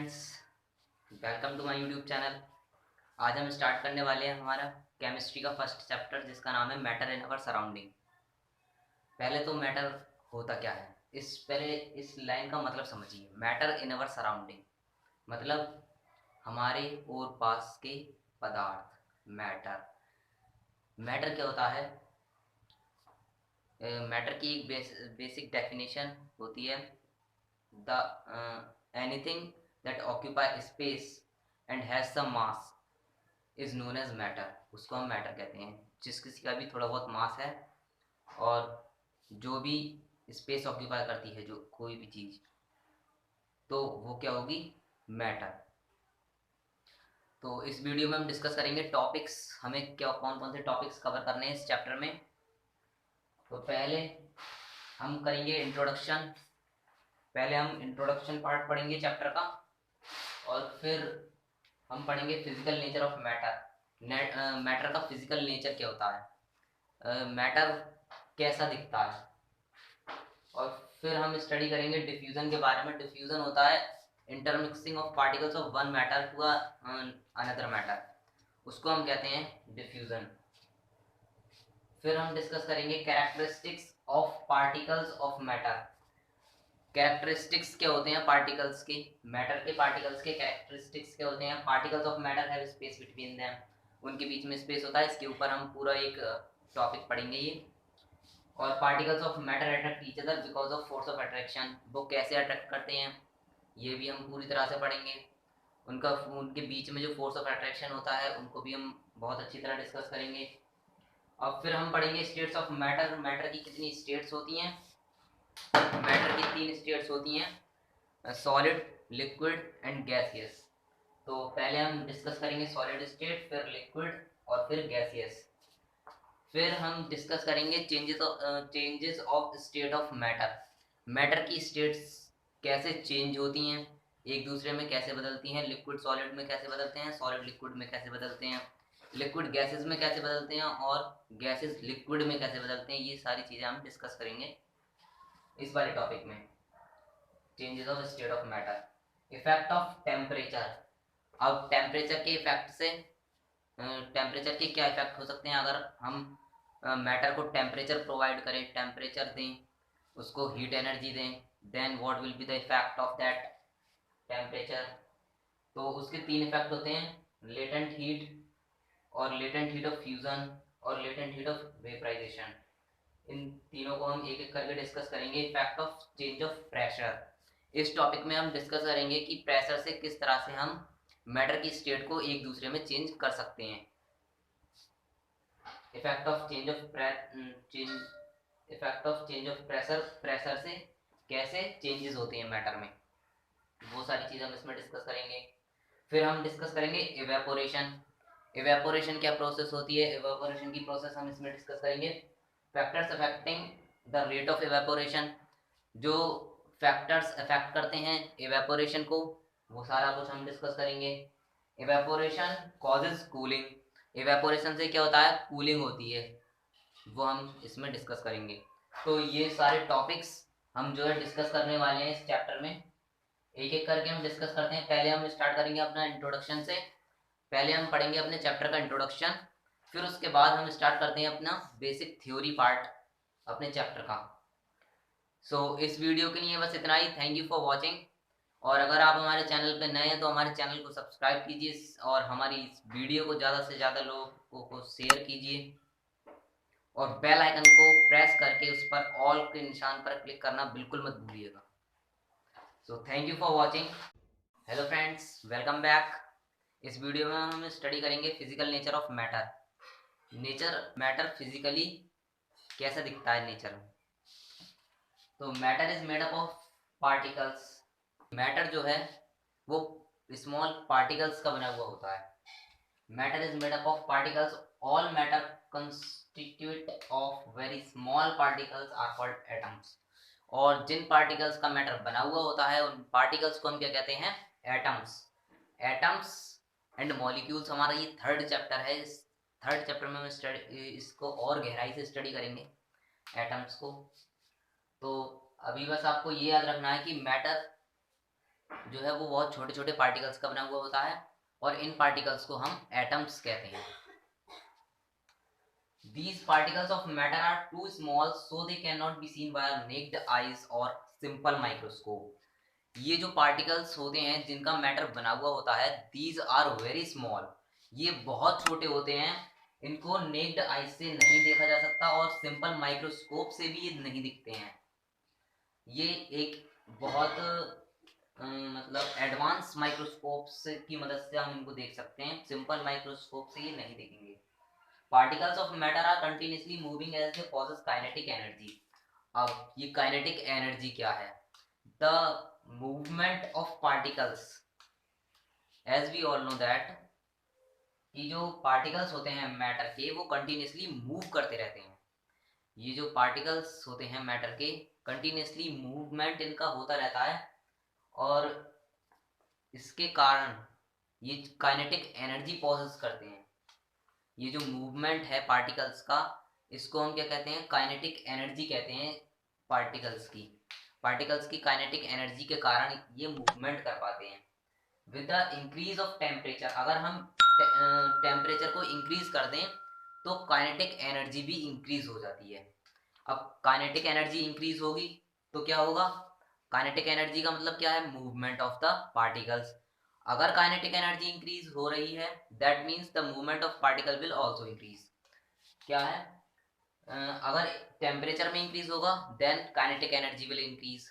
Friends, welcome to my YouTube channel. आज हम start करने वाले हैं हमारा केमिस्ट्री का फर्स्ट चैप्टर जिसका नाम है मैटर इन अवर सराउंडिंग। पहले तो मैटर होता क्या है, पहले इस लाइन का मतलब समझिए। मैटर इन अवर सराउंडिंग मतलब हमारे और पास के पदार्थ। मैटर मैटर क्या होता है? मैटर की एक बेसिक डेफिनेशन होती है, the anything that occupy space and has some mass is known as matter. उसको हम मैटर कहते हैं। जिस किसी का भी थोड़ा बहुत मास है और जो भी स्पेस ऑक्यूपाई करती है, जो कोई भी चीज, तो वो क्या होगी? मैटर। तो इस वीडियो में हम डिस्कस करेंगे टॉपिक्स। हमें क्या कौन कौन से टॉपिक्स कवर करने हैं इस चैप्टर में। तो पहले हम करेंगे इंट्रोडक्शन। पहले हम इंट्रोडक्शन पार्ट पढ़ेंगे चैप्टर का, और फिर हम पढ़ेंगे physical nature of matter. Matter का फिजिकल नेचर क्या होता है, मैटर कैसा दिखता है। और फिर हम स्टडी करेंगे डिफ्यूजन के बारे में। डिफ्यूजन होता है intermixing of particles of one matter to another matter, उसको हम कहते हैं डिफ्यूजन। फिर हम डिस्कस करेंगे characteristics of particles of matter. Characteristics क्या होते हैं पार्टिकल्स के, मैटर के पार्टिकल्स के कैरेक्टरिस्टिक्स क्या होते हैं। Particles of matter have space between them, उनके बीच में स्पेस होता है। इसके ऊपर हम पूरा एक टॉपिक पढ़ेंगे ये। और particles of matter attract each other because of force of attraction, वो कैसे अट्रैक्ट करते हैं ये भी हम पूरी तरह से पढ़ेंगे। उनके बीच में जो फोर्स ऑफ अट्रैक्शन होता है उनको भी हम बहुत अच्छी तरह डिस्कस करेंगे। और फिर हम पढ़ेंगे स्टेट्स ऑफ मैटर। मैटर की कितनी स्टेट्स होती हैं? मैटर की 3 स्टेट्स होती हैं, सॉलिड, लिक्विड एंड गैसियस। तो पहले हम डिस्कस करेंगे सॉलिड स्टेट, फिर लिक्विड और फिर गैसियस। फिर हम डिस्कस करेंगे changes of state of matter. Matter की स्टेट्स कैसे चेंज होती हैं, एक दूसरे में कैसे बदलती हैं। लिक्विड सॉलिड में कैसे बदलते हैं, सॉलिड लिक्विड में कैसे बदलते हैं, लिक्विड गैसेस में कैसे बदलते हैं, और गैसेस लिक्विड में कैसे बदलते हैं। ये सारी चीज़ें हम डिस्कस करेंगे इस वाले टॉपिक में, changes of state of matter. Effect of temperature. अब टेम्परेचर के इफेक्ट से, टेम्परेचर के क्या इफेक्ट हो सकते हैं अगर हम मैटर को टेम्परेचर प्रोवाइड करें, टेम्परेचर दें, उसको हीट एनर्जी दें, then what will be the effect of that temperature. तो उसके 3 इफेक्ट होते हैं, लेटेंट हीट, और लेटेंट हीट ऑफ फ्यूजन, और लेटेंट हीट ऑफ वेपराइजेशन। इन तीनों को हम एक एक करके डिस्कस करेंगे। Effect of change of pressure. इस टॉपिक में हम डिस्कस करेंगे कि प्रेशर से किस तरह से हम मैटर की स्टेट को एक दूसरे में चेंज कर सकते हैं। Effect of change of pressure, pressure से कैसे चेंजेस होते हैं मैटर में, वो सारी चीज़ हम इसमें डिस्कस करेंगे। फिर हम डिस्कस करेंगे इवेपोरेशन। इवेपोरेशन क्या प्रोसेस होती है, इवेपोरेशन की प्रोसेस हम इसमें डिस्कस करेंगे। Factors affecting the rate of evaporation, जो फैक्टर्स अफेक्ट करते हैं इवेपोरेशन को, वो सारा कुछ हम डिस्कस करेंगे। Evaporation causes cooling. इवेपोरेशन से क्या होता है? कूलिंग होती है, वो हम इसमें डिस्कस करेंगे। तो ये सारे टॉपिक्स हम जो है डिस्कस करने वाले हैं इस चैप्टर में। एक एक करके हम डिस्कस करते हैं। पहले हम स्टार्ट करेंगे अपना इंट्रोडक्शन से। पहले हम पढ़ेंगे अपने चैप्टर का इंट्रोडक्शन, फिर उसके बाद हम स्टार्ट करते हैं अपना बेसिक थ्योरी पार्ट अपने चैप्टर का। इस वीडियो के लिए बस इतना ही। Thank you for watching. और अगर आप हमारे चैनल पर नए हैं तो हमारे चैनल को सब्सक्राइब कीजिए, और हमारी इस वीडियो को ज़्यादा से ज़्यादा लोगों को शेयर कीजिए, और बेल आइकन को प्रेस करके उस पर ऑल के निशान पर क्लिक करना बिल्कुल मत भूलिएगा। Thank you for watching. Hello friends, welcome back. इस वीडियो में हम स्टडी करेंगे physical nature of matter. Matter physically कैसा दिखता है नेचर में। तो matter is made up of particles. Matter जो है वो स्मॉल पार्टिकल्स का बना हुआ होता है। Matter is made up of particles. All matter constitute of very small particles are called atoms. और जिन पार्टिकल्स का मैटर बना हुआ होता है उन पार्टिकल्स को हम क्या कहते हैं? एटम्स। एटम्स एंड मॉलिक्यूल्स हमारा ये 3rd चैप्टर है। इस 3rd चैप्टर में हम इसको और गहराई से स्टडी करेंगे, एटम्स को। तो अभी बस आपको ये याद रखना है कि मैटर जो है वो बहुत छोटे छोटे पार्टिकल्स का बना हुआ होता है, और इन पार्टिकल्स को हम एटम्स कहते हैं। These particles of matter are too small so they cannot be seen by our naked eyes or simple microscope. ये जो पार्टिकल्स होते हैं जिनका मैटर बना हुआ होता है, these are very small, ये बहुत छोटे होते हैं, इनको नेक्ड आई से नहीं देखा जा सकता और सिंपल माइक्रोस्कोप से भी ये नहीं दिखते हैं। ये एक बहुत मतलब एडवांस माइक्रोस्कोप की मदद से हम इनको देख सकते हैं, सिंपल माइक्रोस्कोप से ये नहीं देखेंगे। Particles of matter are continuously moving as they possess kinetic energy. अब ये kinetic energy क्या है? The movement of particles, as we all know that, कि जो particles होते हैं matter के वो continuously move करते रहते हैं। ये जो particles होते हैं matter के continuously movement इनका होता रहता है, और इसके कारण ये kinetic energy possess करते हैं। ये जो मूवमेंट है पार्टिकल्स का, इसको हम क्या कहते हैं? काइनेटिक एनर्जी कहते हैं। पार्टिकल्स की काइनेटिक एनर्जी के कारण ये मूवमेंट कर पाते हैं। With the increase of temperature, अगर हम टेम्परेचर को इंक्रीज कर दें तो काइनेटिक एनर्जी भी इंक्रीज हो जाती है। अब काइनेटिक एनर्जी इंक्रीज होगी तो क्या होगा? काइनेटिक एनर्जी का मतलब क्या है? Movement of the particles. अगर काइनेटिक एनर्जी इंक्रीज हो रही है, that means the movement of particle will also increase. क्या है? अगर टेम्परेचर में इंक्रीज होगा then kinetic energy will increase.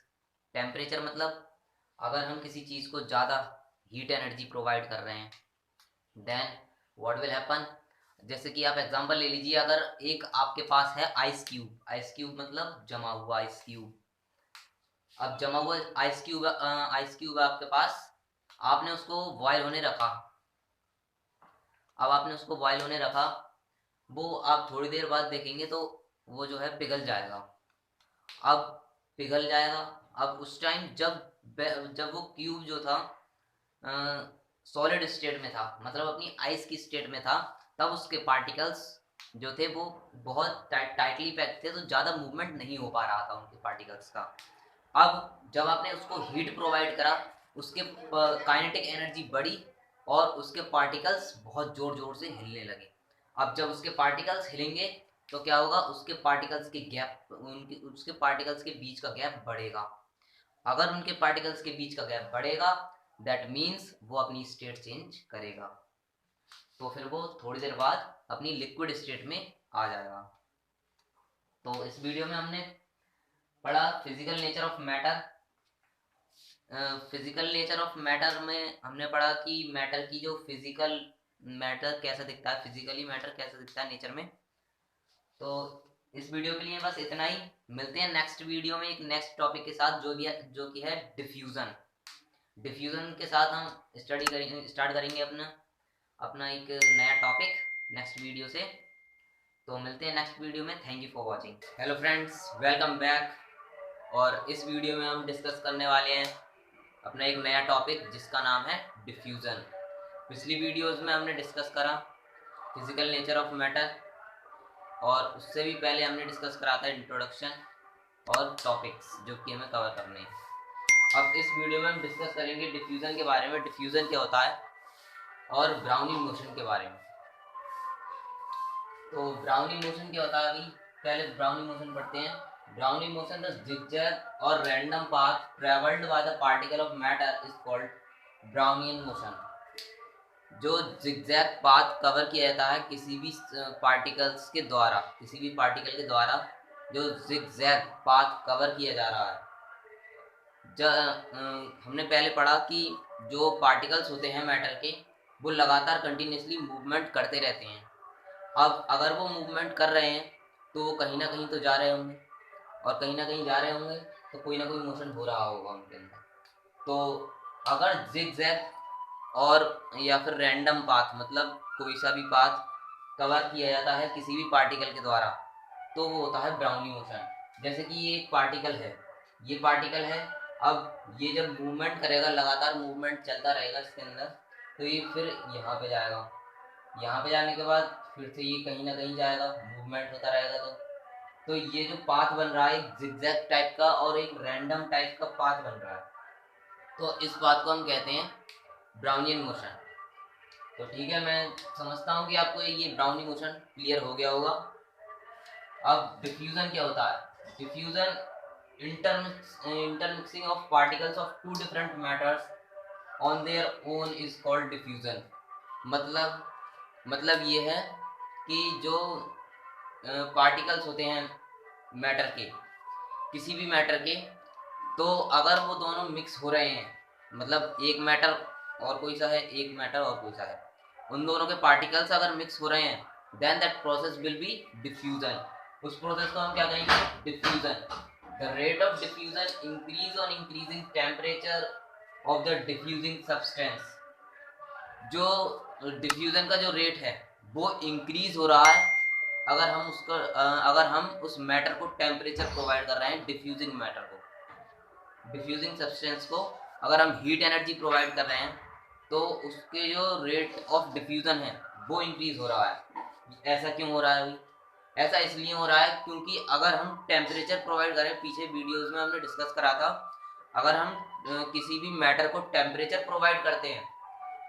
Temperature मतलब अगर हम किसी चीज को ज्यादा हीट एनर्जी प्रोवाइड कर रहे हैं, देन व्हाट विल हैपन? जैसे कि आप एग्जांपल ले लीजिए, अगर एक आपके पास है आइस क्यूब मतलब जमा हुआ आइस क्यूब। अब जमा हुआ आइस क्यूब है आपके पास, आपने उसको बॉयल होने रखा। अब आपने उसको बॉयल होने रखा, वो आप थोड़ी देर बाद देखेंगे तो वो जो है पिघल जाएगा। अब पिघल जाएगा, अब उस टाइम जब वो क्यूब जो था सॉलिड स्टेट में था, मतलब अपनी आइस की स्टेट में था, तब उसके पार्टिकल्स जो थे वो बहुत टाइटली पैक्ड थे, तो ज़्यादा मूवमेंट नहीं हो पा रहा था उनके पार्टिकल्स का। अब जब आपने उसको हीट प्रोवाइड करा, उसके काइनेटिक एनर्जी बढ़ी और उसके पार्टिकल्स बहुत जोर जोर से हिलने लगे। अब जब उसके पार्टिकल्स हिलेंगे तो क्या होगा? उसके पार्टिकल्स के गैप, उसके पार्टिकल्स के बीच का गैप बढ़ेगा। अगर उनके पार्टिकल्स के बीच का गैप बढ़ेगा, दैट मीन्स वो अपनी स्टेट चेंज करेगा, तो फिर वो थोड़ी देर बाद अपनी लिक्विड स्टेट में आ जाएगा। तो इस वीडियो में हमने पढ़ा physical nature of matter. Physical nature of matter में हमने पढ़ा कि मैटर की जो फिजिकल मैटर कैसा दिखता है, फिजिकली मैटर कैसा दिखता है नेचर में। तो इस वीडियो के लिए बस इतना ही। मिलते हैं नेक्स्ट वीडियो में एक नेक्स्ट टॉपिक के साथ, जो कि है डिफ्यूजन। डिफ्यूजन के साथ हम स्टार्ट करेंगे अपना अपना एक नया टॉपिक नेक्स्ट वीडियो से। तो मिलते हैं नेक्स्ट वीडियो में। Thank you for watching. Hello friends, welcome back. और इस वीडियो में हम डिस्कस करने वाले हैं अपना एक नया टॉपिक जिसका नाम है डिफ्यूज़न। पिछली वीडियोस में हमने डिस्कस करा फिजिकल नेचर ऑफ मैटर, और उससे भी पहले हमने डिस्कस करा था इंट्रोडक्शन और टॉपिक्स जो कि हमें कवर करने हैं। अब इस वीडियो में हम डिस्कस करेंगे डिफ्यूज़न के बारे में, डिफ्यूज़न क्या होता है, और ब्राउनी मोशन के बारे में। तो ब्राउनी मोशन क्या होता है? अभी पहले ब्राउनी मोशन पढ़ते हैं। Brownian motion, the zigzag or random path traveled by the particle of matter is called Brownian motion. जो zigzag path कवर किया जाता है किसी भी पार्टिकल्स के द्वारा, किसी भी पार्टिकल के द्वारा जो zigzag path कवर किया जा रहा है। हमने पहले पढ़ा कि जो पार्टिकल्स होते हैं मैटर के, वो लगातार कंटिन्यूसली मूवमेंट करते रहते हैं। अब अगर वो मूवमेंट कर रहे हैं तो वो कहीं ना कहीं तो जा रहे होंगे, और कहीं ना कहीं जा रहे होंगे तो कोई ना कोई मोशन हो रहा होगा उनके अंदर। तो अगर जिगजैग और या फिर रैंडम पाथ, मतलब कोई सा भी पाथ कवर किया जाता है किसी भी पार्टिकल के द्वारा, तो वो होता है ब्राउनी मोशन। जैसे कि ये एक पार्टिकल है, ये पार्टिकल है, अब ये जब मूवमेंट करेगा, लगातार मूवमेंट चलता रहेगा इसके अंदर, तो ये फिर यहाँ पे जाएगा, यहाँ पे जाने के बाद फिर से ये कहीं ना कहीं जाएगा, मूवमेंट होता रहेगा। तो ये जो पाथ बन रहा है एक जिगजैग टाइप का और एक रैंडम टाइप का पाथ बन रहा है। तो इस बात को हम कहते हैं ब्राउनियन मोशन। तो ठीक है, मैं समझता हूँ कि आपको ये ब्राउनी मोशन क्लियर हो गया होगा। अब डिफ्यूजन क्या होता है? Diffusion intermixing of particles of two different matters on their own is called diffusion. मतलब ये है कि जो पार्टिकल्स होते हैं मैटर के, किसी भी मैटर के, तो अगर वो दोनों मिक्स हो रहे हैं, मतलब एक मैटर और कोई सा है, एक मैटर और कोई सा है, उन दोनों के पार्टिकल्स अगर मिक्स हो रहे हैं, then that process will be diffusion. उस प्रोसेस को हम क्या कहेंगे? Diffusion. The rate of diffusion increase on increasing temperature of the diffusing substance. जो डिफ्यूजन का जो रेट है वो इंक्रीज हो रहा है अगर हम उस मैटर को टेम्परेचर प्रोवाइड कर रहे हैं, डिफ्यूजिंग मैटर को, डिफ्यूजिंग सब्सटेंस को अगर हम हीट एनर्जी प्रोवाइड कर रहे हैं, तो उसके जो रेट ऑफ डिफ्यूजन है वो इंक्रीज हो रहा है। ऐसा क्यों हो रहा है भाई? ऐसा इसलिए हो रहा है क्योंकि अगर हम टेम्परेचर प्रोवाइड करें, पीछे वीडियोस में हमने डिस्कस करा था, अगर हम किसी भी मैटर को टेम्परेचर प्रोवाइड करते हैं,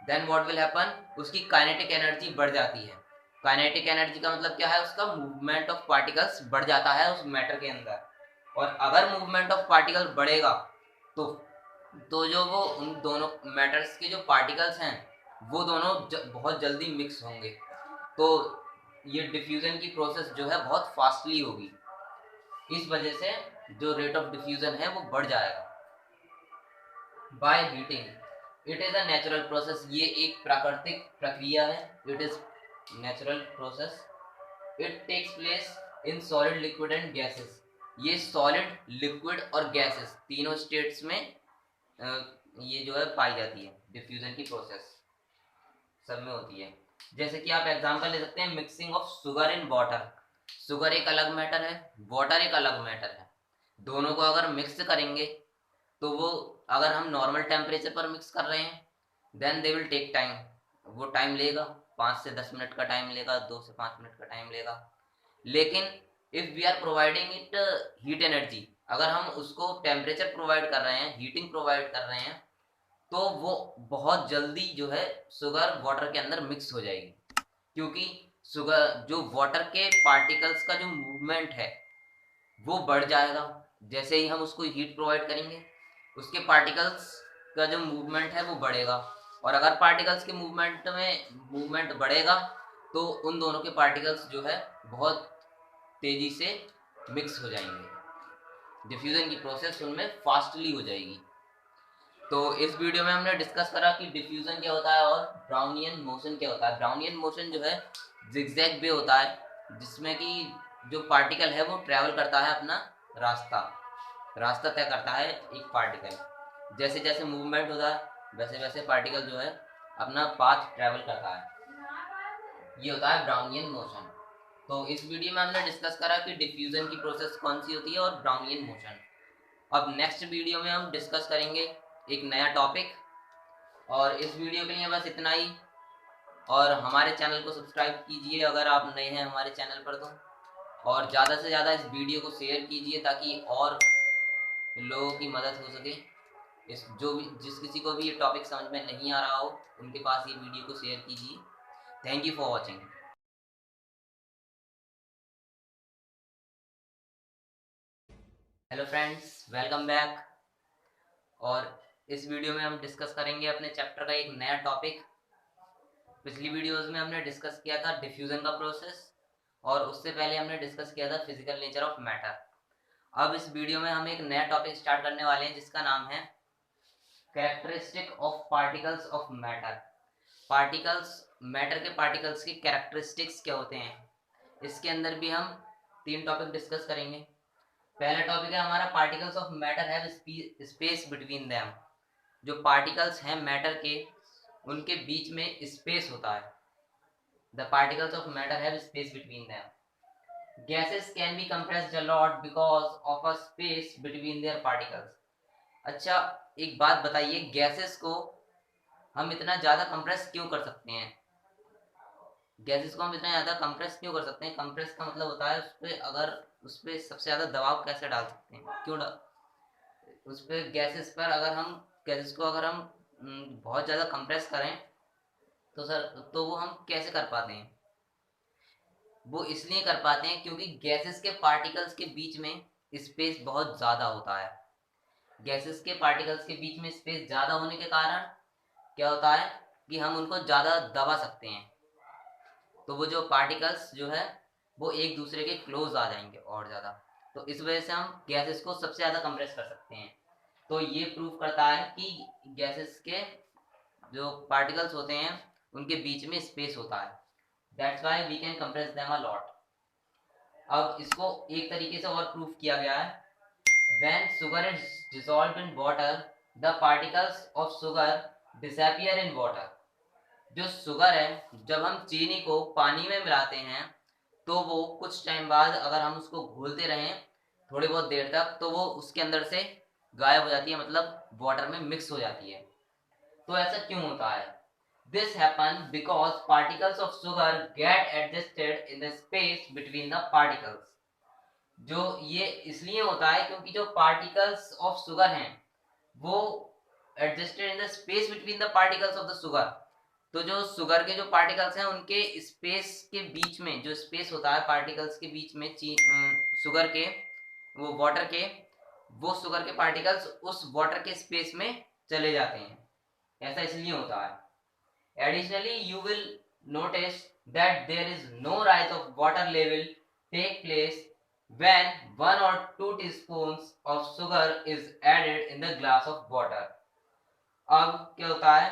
देन व्हाट विल हैपन, उसकी काइनेटिक एनर्जी बढ़ जाती है। काइनेटिक एनर्जी का मतलब क्या है? उसका मूवमेंट ऑफ पार्टिकल्स बढ़ जाता है उस मैटर के अंदर। और अगर मूवमेंट ऑफ पार्टिकल बढ़ेगा तो जो वो उन दोनों मैटर्स के जो पार्टिकल्स हैं वो दोनों बहुत जल्दी मिक्स होंगे। तो ये डिफ्यूजन की प्रोसेस जो है बहुत फास्टली होगी। इस वजह से जो रेट ऑफ डिफ्यूजन है वो बढ़ जाएगा। By heating, it is a natural process. ये एक प्राकृतिक प्रक्रिया है। It is natural process. It takes place in solid, liquid and gases. ये सॉलिड, लिक्विड और गैसेस तीनों स्टेट्स में ये जो है पाई जाती है। डिफ्यूजन की प्रोसेस सब में होती है। जैसे कि आप एग्जांपल ले सकते हैं, mixing of sugar in water. Sugar एक अलग मैटर है, वाटर एक अलग मैटर है। दोनों को अगर मिक्स करेंगे तो वो, अगर हम नॉर्मल टेम्परेचर पर मिक्स कर रहे हैं, then they will take time. वो टाइम लेगा, 5 से 10 मिनट का टाइम लेगा, 2 से 5 मिनट का टाइम लेगा। लेकिन if we are providing it heat energy, अगर हम उसको टेम्परेचर प्रोवाइड कर रहे हैं, हीटिंग प्रोवाइड कर रहे हैं, तो वो बहुत जल्दी जो है शुगर वाटर के अंदर मिक्स हो जाएगी। क्योंकि शुगर, जो वाटर के पार्टिकल्स का जो मूवमेंट है वो बढ़ जाएगा। जैसे ही हम उसको हीट प्रोवाइड करेंगे, उसके पार्टिकल्स का जो मूवमेंट है वो बढ़ेगा। और अगर पार्टिकल्स के मूवमेंट बढ़ेगा तो उन दोनों के पार्टिकल्स जो है बहुत तेजी से मिक्स हो जाएंगे। डिफ्यूजन की प्रोसेस उनमें फास्टली हो जाएगी। तो इस वीडियो में हमने डिस्कस करा कि डिफ्यूजन क्या होता है और ब्राउनियन मोशन क्या होता है। ब्राउनियन मोशन जो है जिगजैग वे होता है, जिसमें कि जो पार्टिकल है वो ट्रैवल करता है अपना रास्ता रास्ता तय करता है एक पार्टिकल। जैसे जैसे मूवमेंट होता है वैसे वैसे पार्टिकल जो है अपना पाथ ट्रैवल करता है। ये होता है ब्राउनियन मोशन। तो इस वीडियो में हमने डिस्कस करा कि डिफ्यूजन की प्रोसेस कौन सी होती है और ब्राउनियन मोशन। अब नेक्स्ट वीडियो में हम डिस्कस करेंगे एक नया टॉपिक। और इस वीडियो के लिए बस इतना ही। और हमारे चैनल को सब्सक्राइब कीजिए अगर आप नए हैं हमारे चैनल पर तो। और ज़्यादा से ज़्यादा इस वीडियो को शेयर कीजिए ताकि और लोगों की मदद हो सके। इस जो भी, जिस किसी को भी ये टॉपिक समझ में नहीं आ रहा हो, उनके पास ये वीडियो को शेयर कीजिए। Thank you for watching. Hello friends, welcome back. और इस वीडियो में हम डिस्कस करेंगे अपने चैप्टर का एक नया टॉपिक। पिछली वीडियोस में हमने डिस्कस किया था डिफ्यूजन का प्रोसेस, और उससे पहले हमने डिस्कस किया था फिजिकल नेचर ऑफ मैटर। अब इस वीडियो में हम एक नया टॉपिक स्टार्ट करने वाले हैं जिसका नाम है characteristic of particles of matter. Particles, matter के पार्टिकल्स के कैरेक्टरिस्टिक्स क्या होते हैं, इसके अंदर भी हम 3 टॉपिक डिस्कस करेंगे। पहला टॉपिक है हमारा particles of matter have space between them. जो पार्टिकल्स हैं मैटर के, उनके बीच में स्पेस होता है। The particles of matter have space between them. Gases can be compressed a lot because of a space between their particles. अच्छा, एक बात बताइए, गैसेस को हम इतना ज़्यादा कंप्रेस क्यों कर सकते हैं? गैसेस को हम इतना ज़्यादा कंप्रेस क्यों कर सकते हैं? कंप्रेस का मतलब होता है उस पर सबसे ज़्यादा दबाव कैसे डाल सकते हैं, क्यों उस पर गैसेस पर अगर हम गैसेस को अगर हम बहुत ज़्यादा कंप्रेस करें तो सर तो वो हम कैसे कर पाते हैं? वो इसलिए कर पाते हैं क्योंकि गैसेस के पार्टिकल्स के बीच में स्पेस बहुत ज़्यादा होता है। गैसेस के पार्टिकल्स के बीच में स्पेस ज़्यादा होने के कारण क्या होता है कि हम उनको ज़्यादा दबा सकते हैं। तो वो जो पार्टिकल्स जो है वो एक दूसरे के क्लोज आ जाएंगे और ज़्यादा। तो इस वजह से हम गैसेस को सबसे ज़्यादा कंप्रेस कर सकते हैं। तो ये प्रूव करता है कि गैसेस के जो पार्टिकल्स होते हैं उनके बीच में स्पेस होता है। That's why we can compress them a lot. अब इसको एक तरीके से और प्रूफ किया गया है। When sugar is dissolved in water, the particles of sugar disappear in water. जो शुगर है, जब हम चीनी को पानी में मिलाते हैं तो वो कुछ टाइम बाद अगर हम उसको घोलते रहें थोड़ी बहुत देर तक तो वो उसके अंदर से गायब हो जाती है, मतलब वाटर में मिक्स हो जाती है। तो ऐसा क्यों होता है? This happens because particles of sugar get adjusted in the space between the particles. जो ये इसलिए होता है क्योंकि जो पार्टिकल्स ऑफ शुगर हैं वो adjusted in the space between the particles of the sugar. तो जो शुगर के जो पार्टिकल्स हैं उनके स्पेस के बीच में जो स्पेस होता है पार्टिकल्स के बीच में शुगर के वो वाटर के वो शुगर के पार्टिकल्स उस वाटर के स्पेस में चले जाते हैं। ऐसा इसलिए होता है। Additionally, you will notice that there is no rise of water level take place when 1 or 2 teaspoons of sugar is added in the glass of water. अब क्या होता है,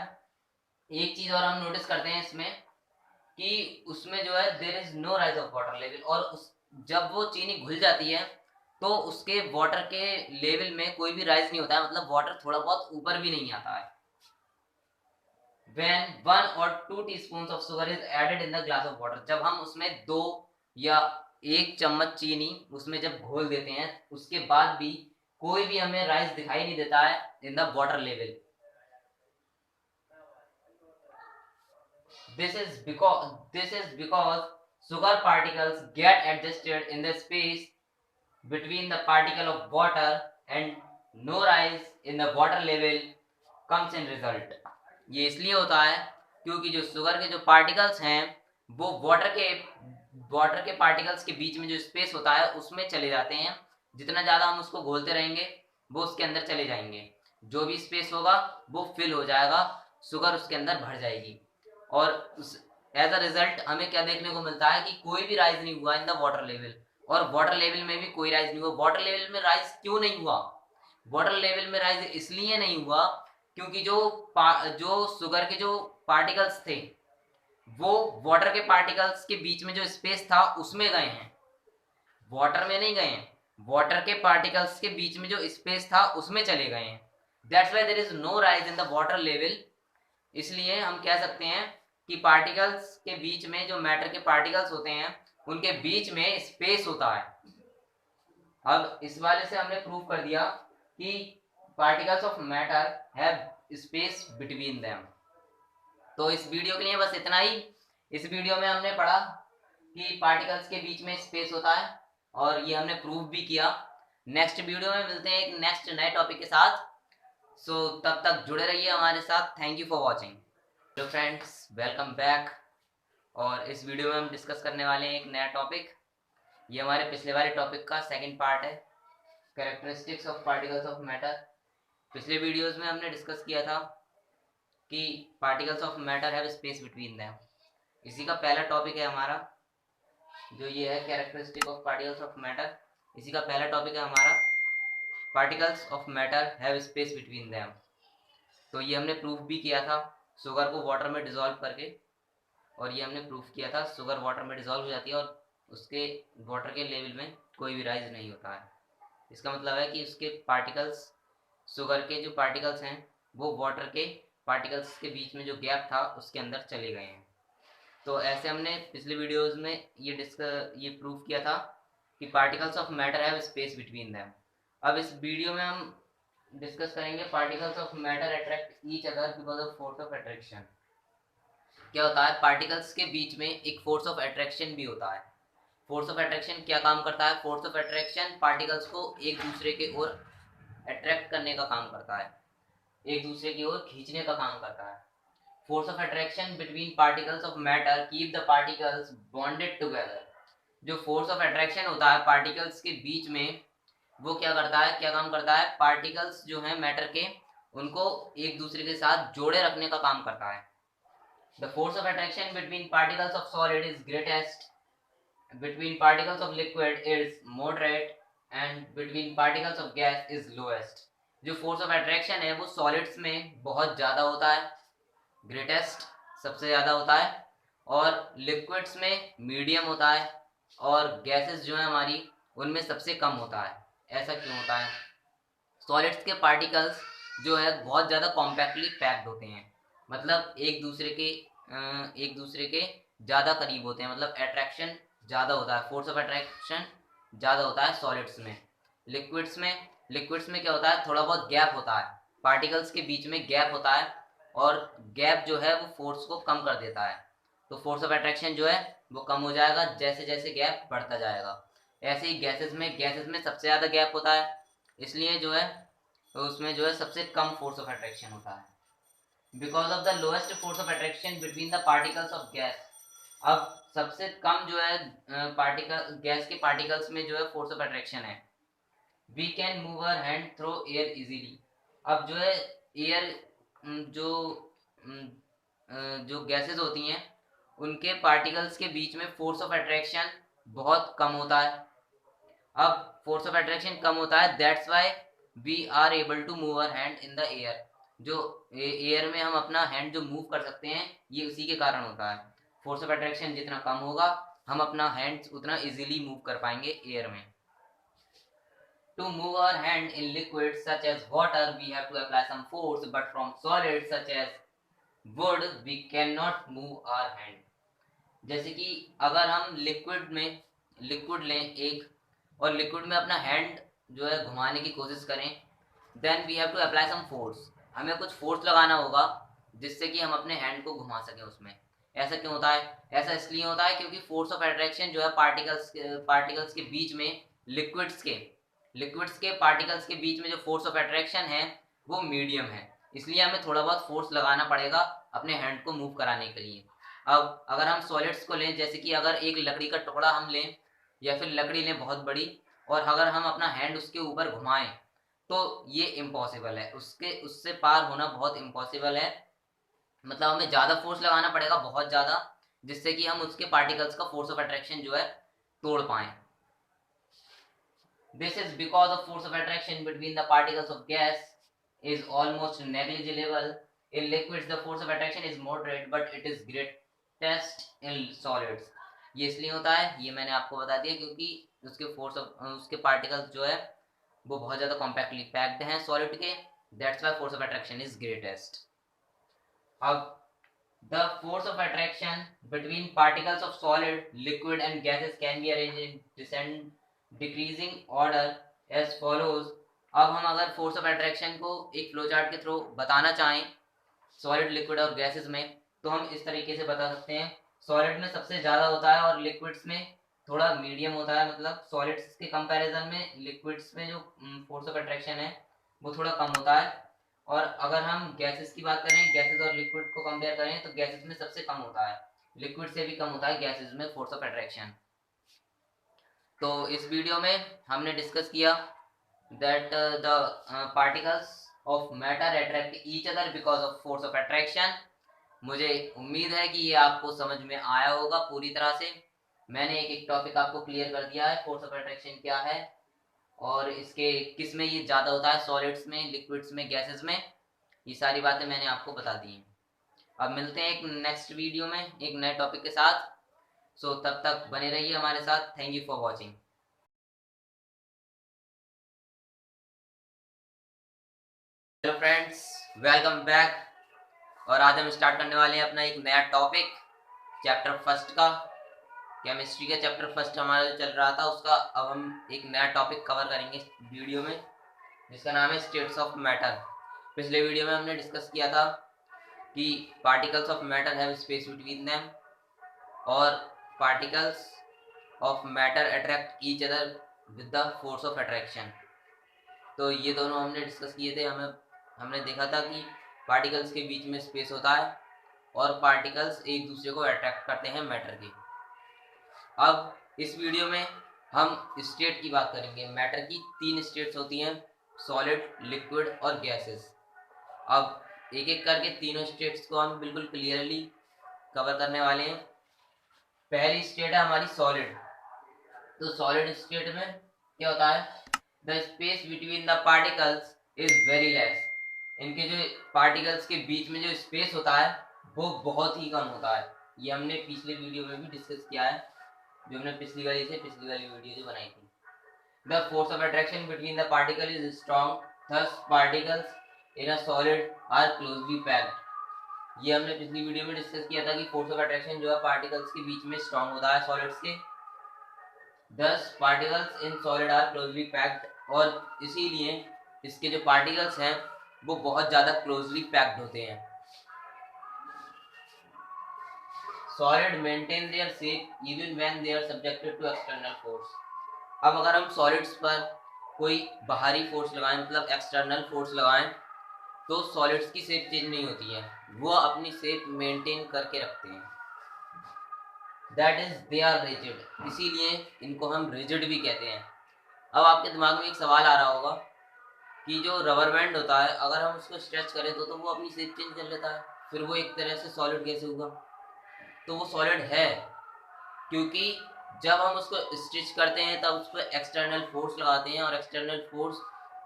एक चीज और हम नोटिस करते हैं इसमें कि उसमें जो है there is no rise of water level, और जब वो चीनी घुल जाती है तो उसके वाटर के लेवल में कोई भी राइज नहीं होता है, मतलब वाटर थोड़ा बहुत ऊपर भी नहीं आता है। When 1 or 2 teaspoons of sugar is added in the glass of water, जब हम उसमें 2 या 1 चम्मच चीनी उसमें जब घोल देते हैं उसके बाद भी कोई भी हमें राइज दिखाई नहीं देता है इन the water level. This is because sugar particles get adjusted in the space between the particle of water and no rise in the water level comes in result. ये इसलिए होता है क्योंकि जो शुगर के जो पार्टिकल्स हैं वो वाटर के पार्टिकल्स के बीच में जो स्पेस होता है उसमें चले जाते हैं। जितना ज़्यादा हम उसको घोलते रहेंगे वो उसके अंदर चले जाएंगे, जो भी स्पेस होगा वो फिल हो जाएगा, शुगर उसके अंदर भर जाएगी। और एज अ रिजल्ट हमें क्या देखने को मिलता है कि कोई भी राइज नहीं हुआ इन द वाटर लेवल, और वाटर लेवल में भी कोई राइज नहीं हुआ। वाटर लेवल में राइज क्यों नहीं हुआ? वाटर लेवल में राइज इसलिए नहीं हुआ क्योंकि जो शुगर के जो पार्टिकल्स थे वो वाटर के पार्टिकल्स के बीच में जो स्पेस था उसमें गए हैं, वाटर में नहीं गए हैं। वाटर के पार्टिकल्स के बीच में जो स्पेस था उसमें चले गए हैं। That's why there is no rise in the water level. इसलिए हम कह सकते हैं कि पार्टिकल्स के बीच में जो मैटर के पार्टिकल्स होते हैं उनके बीच में स्पेस होता है। अब इस वाले से हमने प्रूव कर दिया कि particles of matter have space between them. तो इस वीडियो के लिए बस इतना ही। इस वीडियो में हमने पढ़ा कि पार्टिकल्स के बीच में स्पेस होता है और ये हमने प्रूव भी किया। नेक्स्ट वीडियो में मिलते हैं एक नेक्स्ट नए टॉपिक के साथ। सो तब तक जुड़े रहिए हमारे साथ। Thank you for watching. Hello friends, welcome back. और इस वीडियो में हम डिस्कस करने वाले हैं एक नया टॉपिक। ये हमारे पिछले वाले टॉपिक का सेकंड पार्ट है, characteristics of particles of matter. पिछले वीडियोस में हमने डिस्कस किया था कि particles of matter have space between them. इसी का पहला टॉपिक है हमारा, जो ये है characteristic of particles of matter. इसी का पहला टॉपिक है हमारा particles of matter have space between them. तो ये हमने प्रूफ भी किया था शुगर को वाटर में डिसॉल्व करके, और ये हमने प्रूफ किया था शुगर वाटर में डिसॉल्व हो जाती है और उसके वाटर के लेवल में कोई भी राइज नहीं होता है। इसका मतलब है कि उसके पार्टिकल्स, शुगर के जो पार्टिकल्स हैं वो वाटर के पार्टिकल्स के बीच में जो गैप था उसके अंदर चले गए हैं। तो ऐसे हमने पिछले वीडियोस में ये प्रूफ किया था कि particles of matter have space between them. अब इस वीडियो में हम डिस्कस करेंगे particles of matter attract each other because of force of attraction. क्या होता है, पार्टिकल्स के बीच में एक फोर्स ऑफ अट्रैक्शन भी होता है। फोर्स ऑफ अट्रैक्शन क्या काम करता है? फोर्स ऑफ अट्रैक्शन पार्टिकल्स को एक दूसरे के ओर अट्रैक्ट करने का काम करता है। एक दूसरे की ओर खींचने का काम करता है। Force of attraction between particles of matter keep the particles bonded together. जो फोर्स ऑफ अट्रैक्शन होता है पार्टिकल्स के बीच में, वो क्या करता है, क्या काम करता है, पार्टिकल्स जो है मैटर के, उनको एक दूसरे के साथ जोड़े रखने का काम करता है। The force of attraction between particles of solid is greatest, between particles of liquid is moderate and between particles of gas is lowest। जो फोर्स ऑफ अट्रैक्शन है वो सॉलिड्स में बहुत ज़्यादा होता है, ग्रेटेस्ट सबसे ज़्यादा होता है, और लिक्विड्स में मीडियम होता है, और गैसेस जो है हमारी उनमें सबसे कम होता है। ऐसा क्यों होता है? सॉलिड्स के पार्टिकल्स जो है बहुत ज़्यादा कॉम्पैक्टली पैक्ड होते हैं, मतलब एक दूसरे के ज़्यादा करीब होते हैं, मतलब अट्रैक्शन ज़्यादा होता है, फोर्स ऑफ अट्रैक्शन ज़्यादा होता है सॉलिड्स में। लिक्विड्स में क्या होता है, थोड़ा बहुत गैप होता है, पार्टिकल्स के बीच में गैप होता है, और गैप जो है वो फोर्स को कम कर देता है। तो फोर्स ऑफ अट्रैक्शन जो है वो कम हो जाएगा जैसे जैसे गैप बढ़ता जाएगा। ऐसे ही गैसेस में सबसे ज़्यादा गैप होता है, इसलिए जो है तो उसमें जो है सबसे कम फोर्स ऑफ अट्रैक्शन होता है। Because of the lowest force of attraction between the particles of gas. अब सबसे कम जो है पार्टिकल गैस के पार्टिकल्स में जो है फोर्स ऑफ अट्रैक्शन है, we can move our hand through air easily. अब जो है एयर, जो जो गैसेस होती हैं उनके पार्टिकल्स के बीच में फोर्स ऑफ अट्रैक्शन बहुत कम होता है। अब फोर्स ऑफ अट्रैक्शन कम होता है, that's why we are able to move our hand in the air. जो एयर में हम अपना हैंड जो मूव कर सकते हैं ये उसी के कारण होता है। फोर्स ऑफ अट्रैक्शन जितना कम होगा हम अपना हैंड उतना इजीली मूव कर पाएंगे एयर में। To move our hand in liquids such as water we have to apply some force, but from solids such as wood we cannot move our hand। जैसे कि अगर हम लिक्विड लें एक, और लिक्विड में अपना हैंड जो है घुमाने की कोशिश करें, then we have to apply some force. हमें कुछ फोर्स लगाना होगा जिससे कि हम अपने हैंड को घुमा सकें उसमें। ऐसा क्यों होता है? ऐसा इसलिए होता है क्योंकि फोर्स ऑफ अट्रैक्शन जो है पार्टिकल्स के बीच में, लिक्विड्स के पार्टिकल्स के बीच में जो फोर्स ऑफ अट्रैक्शन है वो मीडियम है, इसलिए हमें थोड़ा बहुत फोर्स लगाना पड़ेगा अपने हैंड को मूव कराने के लिए। अब अगर हम सॉलिड्स को लें, जैसे कि अगर एक लकड़ी का टुकड़ा हम लें या फिर लकड़ी लें बहुत बड़ी, और अगर हम अपना हैंड उसके ऊपर घुमाएं तो ये इम्पॉसिबल है, उससे पार होना बहुत इम्पॉसिबल है। मतलब हमें ज़्यादा फोर्स लगाना पड़ेगा, बहुत ज़्यादा, जिससे कि हम उसके पार्टिकल्स का फोर्स ऑफ अट्रैक्शन जो है तोड़ पाएं। This is because the force of attraction between the particles of gas is almost negligible. In liquids, the force of attraction is moderate, but it is greatest in solids। ये इसलिए होता है, ये मैंने आपको बता दिया, क्योंकि उसके पार्टिकल्स जो है वो बहुत ज़्यादा कॉम्पैक्टली पैक्ड हैं सॉलिड के, that's why force of attraction is greatest. अब the force of attraction between particles of solid, liquid and gases can be arranged in descent decreasing order as follows. अब हम अगर फोर्स ऑफ अट्रैक्शन को एक flow chart के through बताना चाहें solid, liquid और गैसेस में, तो हम इस तरीके से बता सकते हैं। सॉलिड में सबसे ज़्यादा होता है और लिक्विड्स में थोड़ा मीडियम होता है, मतलब सॉलिड्स के कंपैरिजन में लिक्विड्स में जो फोर्स ऑफ अट्रैक्शन है वो थोड़ा कम होता है। और अगर हम गैसेस की बात करें, गैसेस और लिक्विड को कंपेयर करें, तो गैसेस में सबसे कम होता है, लिक्विड से भी कम होता है गैसेस में फोर्स ऑफ अट्रैक्शन। तो इस वीडियो में हमने डिस्कस किया that the particles of matter attract each other because of force of attraction. मुझे उम्मीद है कि ये आपको समझ में आया होगा पूरी तरह से। मैंने एक एक टॉपिक आपको क्लियर कर दिया है, फोर्स ऑफ अट्रैक्शन क्या है और इसके किस में ये ज़्यादा होता है, सॉलिड्स में, लिक्विड्स में, गैसेस में, ये सारी बातें मैंने आपको बता दी हैं। अब मिलते हैं एक नेक्स्ट वीडियो में एक नए टॉपिक के साथ। सो तब तक बने रहिए हमारे साथ। Thank you for watching. Hello friends, welcome back. और आज हम स्टार्ट करने वाले हैं अपना एक नया टॉपिक, चैप्टर फर्स्ट का। केमिस्ट्री का चैप्टर फर्स्ट हमारा जो चल रहा था उसका अब हम एक नया टॉपिक कवर करेंगे इस वीडियो में, जिसका नाम है स्टेट्स ऑफ मैटर। पिछले वीडियो में हमने डिस्कस किया था कि particles of matter have space between them और particles of matter attract each other with the force of attraction. तो ये दोनों हमने डिस्कस किए थे। हमने देखा था कि पार्टिकल्स के बीच में स्पेस होता है और पार्टिकल्स एक दूसरे को अट्रैक्ट करते हैं मैटर के। अब इस वीडियो में हम स्टेट की बात करेंगे। मैटर की 3 स्टेट्स होती हैं, सॉलिड, लिक्विड और गैसेस। अब एक एक करके तीनों स्टेट्स को हम बिल्कुल क्लियरली कवर करने वाले हैं। पहली स्टेट है हमारी सॉलिड। तो सॉलिड स्टेट में क्या होता है, the space between the particles is very less. इनके जो पार्टिकल्स के बीच में जो स्पेस होता है वो बहुत ही कम होता है। ये हमने पिछले वीडियो में भी डिस्कस किया है, जो हमने पिछली वाली वीडियो जो बनाई थी। The force of attraction between the particle is strong, thus particles in a solid are closely packed. ये हमने पिछली वीडियो में डिस्कस किया था कि फोर्स ऑफ अट्रैक्शन जो है पार्टिकल्स के बीच में स्ट्रॉन्ग होता है सॉलिड्स के। Thus particles in solid are closely packed, और इसीलिए इसके जो पार्टिकल्स हैं वो बहुत ज़्यादा क्लोजली पैक्ड होते हैं। Solid maintain their shape even when they are subjected to external force। अब अगर हम सॉलिड्स पर कोई बाहरी फोर्स लगाएं, मतलब एक्सटर्नल फोर्स लगाएं, तो सॉलिड्स की शेप चेंज नहीं होती है, वो अपनी शेप मेंटेन करके रखते हैं। That is they are rigid, इसीलिए इनको हम रिजिड भी कहते हैं। अब आपके दिमाग में एक सवाल आ रहा होगा कि जो रबर बैंड होता है अगर हम उसको स्ट्रेच करें तो वो अपनी शेप चेंज कर लेता है, फिर वो एक तरह से सॉलिड कैसे होगा? तो वो सॉलिड है क्योंकि जब हम उसको स्टिच करते हैं तब उस पर एक्सटर्नल फोर्स लगाते हैं और एक्सटर्नल फोर्स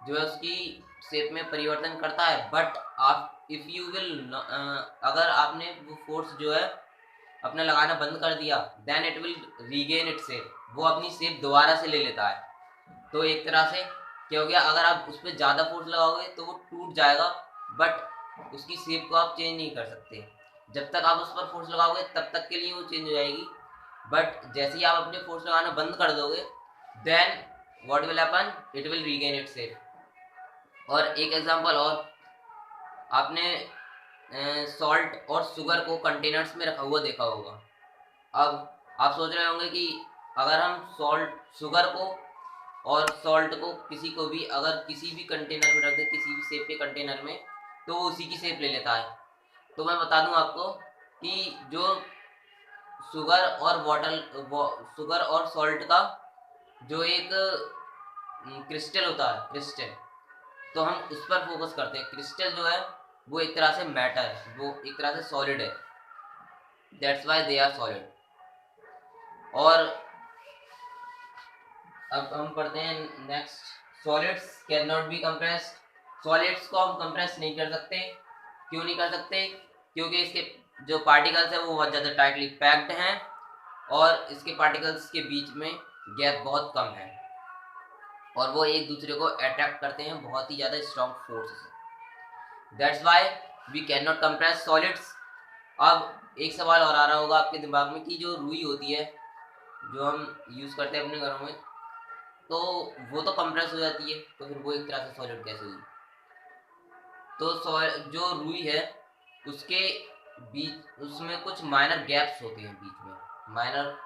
जो है उसकी शेप में परिवर्तन करता है। बट आप इफ़ यू विल अगर आपने वो फोर्स जो है अपना लगाना बंद कर दिया, then it will regain it shape, वो अपनी शेप दोबारा से ले लेता है। तो एक तरह से क्या हो गया, अगर आप उस पर ज़्यादा फोर्स लगाओगे तो वो टूट जाएगा, बट उसकी शेप को आप चेंज नहीं कर सकते। जब तक आप उस पर फोर्स लगाओगे तब तक के लिए वो चेंज हो जाएगी, बट जैसे ही आप अपने फोर्स लगाना बंद कर दोगे then what will happen, it will regain it shape. और एक एग्जांपल और, आपने सॉल्ट और शुगर को कंटेनर्स में रखा हुआ देखा होगा। अब आप सोच रहे होंगे कि अगर हम शुगर को और सॉल्ट को किसी को भी अगर किसी भी कंटेनर में रख दे, किसी भी शेप के कंटेनर में, तो वो उसी की शेप ले लेता है। तो मैं बता दूं आपको कि जो शुगर और सॉल्ट का जो एक क्रिस्टल होता है, क्रिस्टल, तो हम उस पर फोकस करते हैं। क्रिस्टल जो है वो एक तरह से मैटर है, वो एक तरह से सॉलिड है, that's why they are solid. और अब हम पढ़ते हैं next, solids can not be compressed. Solids को हम कंप्रेस नहीं कर सकते। क्यों नहीं कर सकते? क्योंकि इसके जो पार्टिकल्स हैं वो बहुत ज़्यादा टाइटली पैक्ड हैं और इसके पार्टिकल्स के बीच में गैप बहुत कम है और वो एक दूसरे को अट्रैक्ट करते हैं बहुत ही ज़्यादा स्ट्रॉन्ग फोर्स से। That's why we can not compress solids. अब एक सवाल और आ रहा होगा आपके दिमाग में कि जो रुई होती है जो हम यूज़ करते हैं अपने घरों में, तो वो तो कंप्रेस हो जाती है, तो फिर वो एक तरह से सॉलिड कैसे हुई? तो जो रुई है उसके बीच उसमें कुछ माइनर गैप्स होते हैं, बीच में माइनर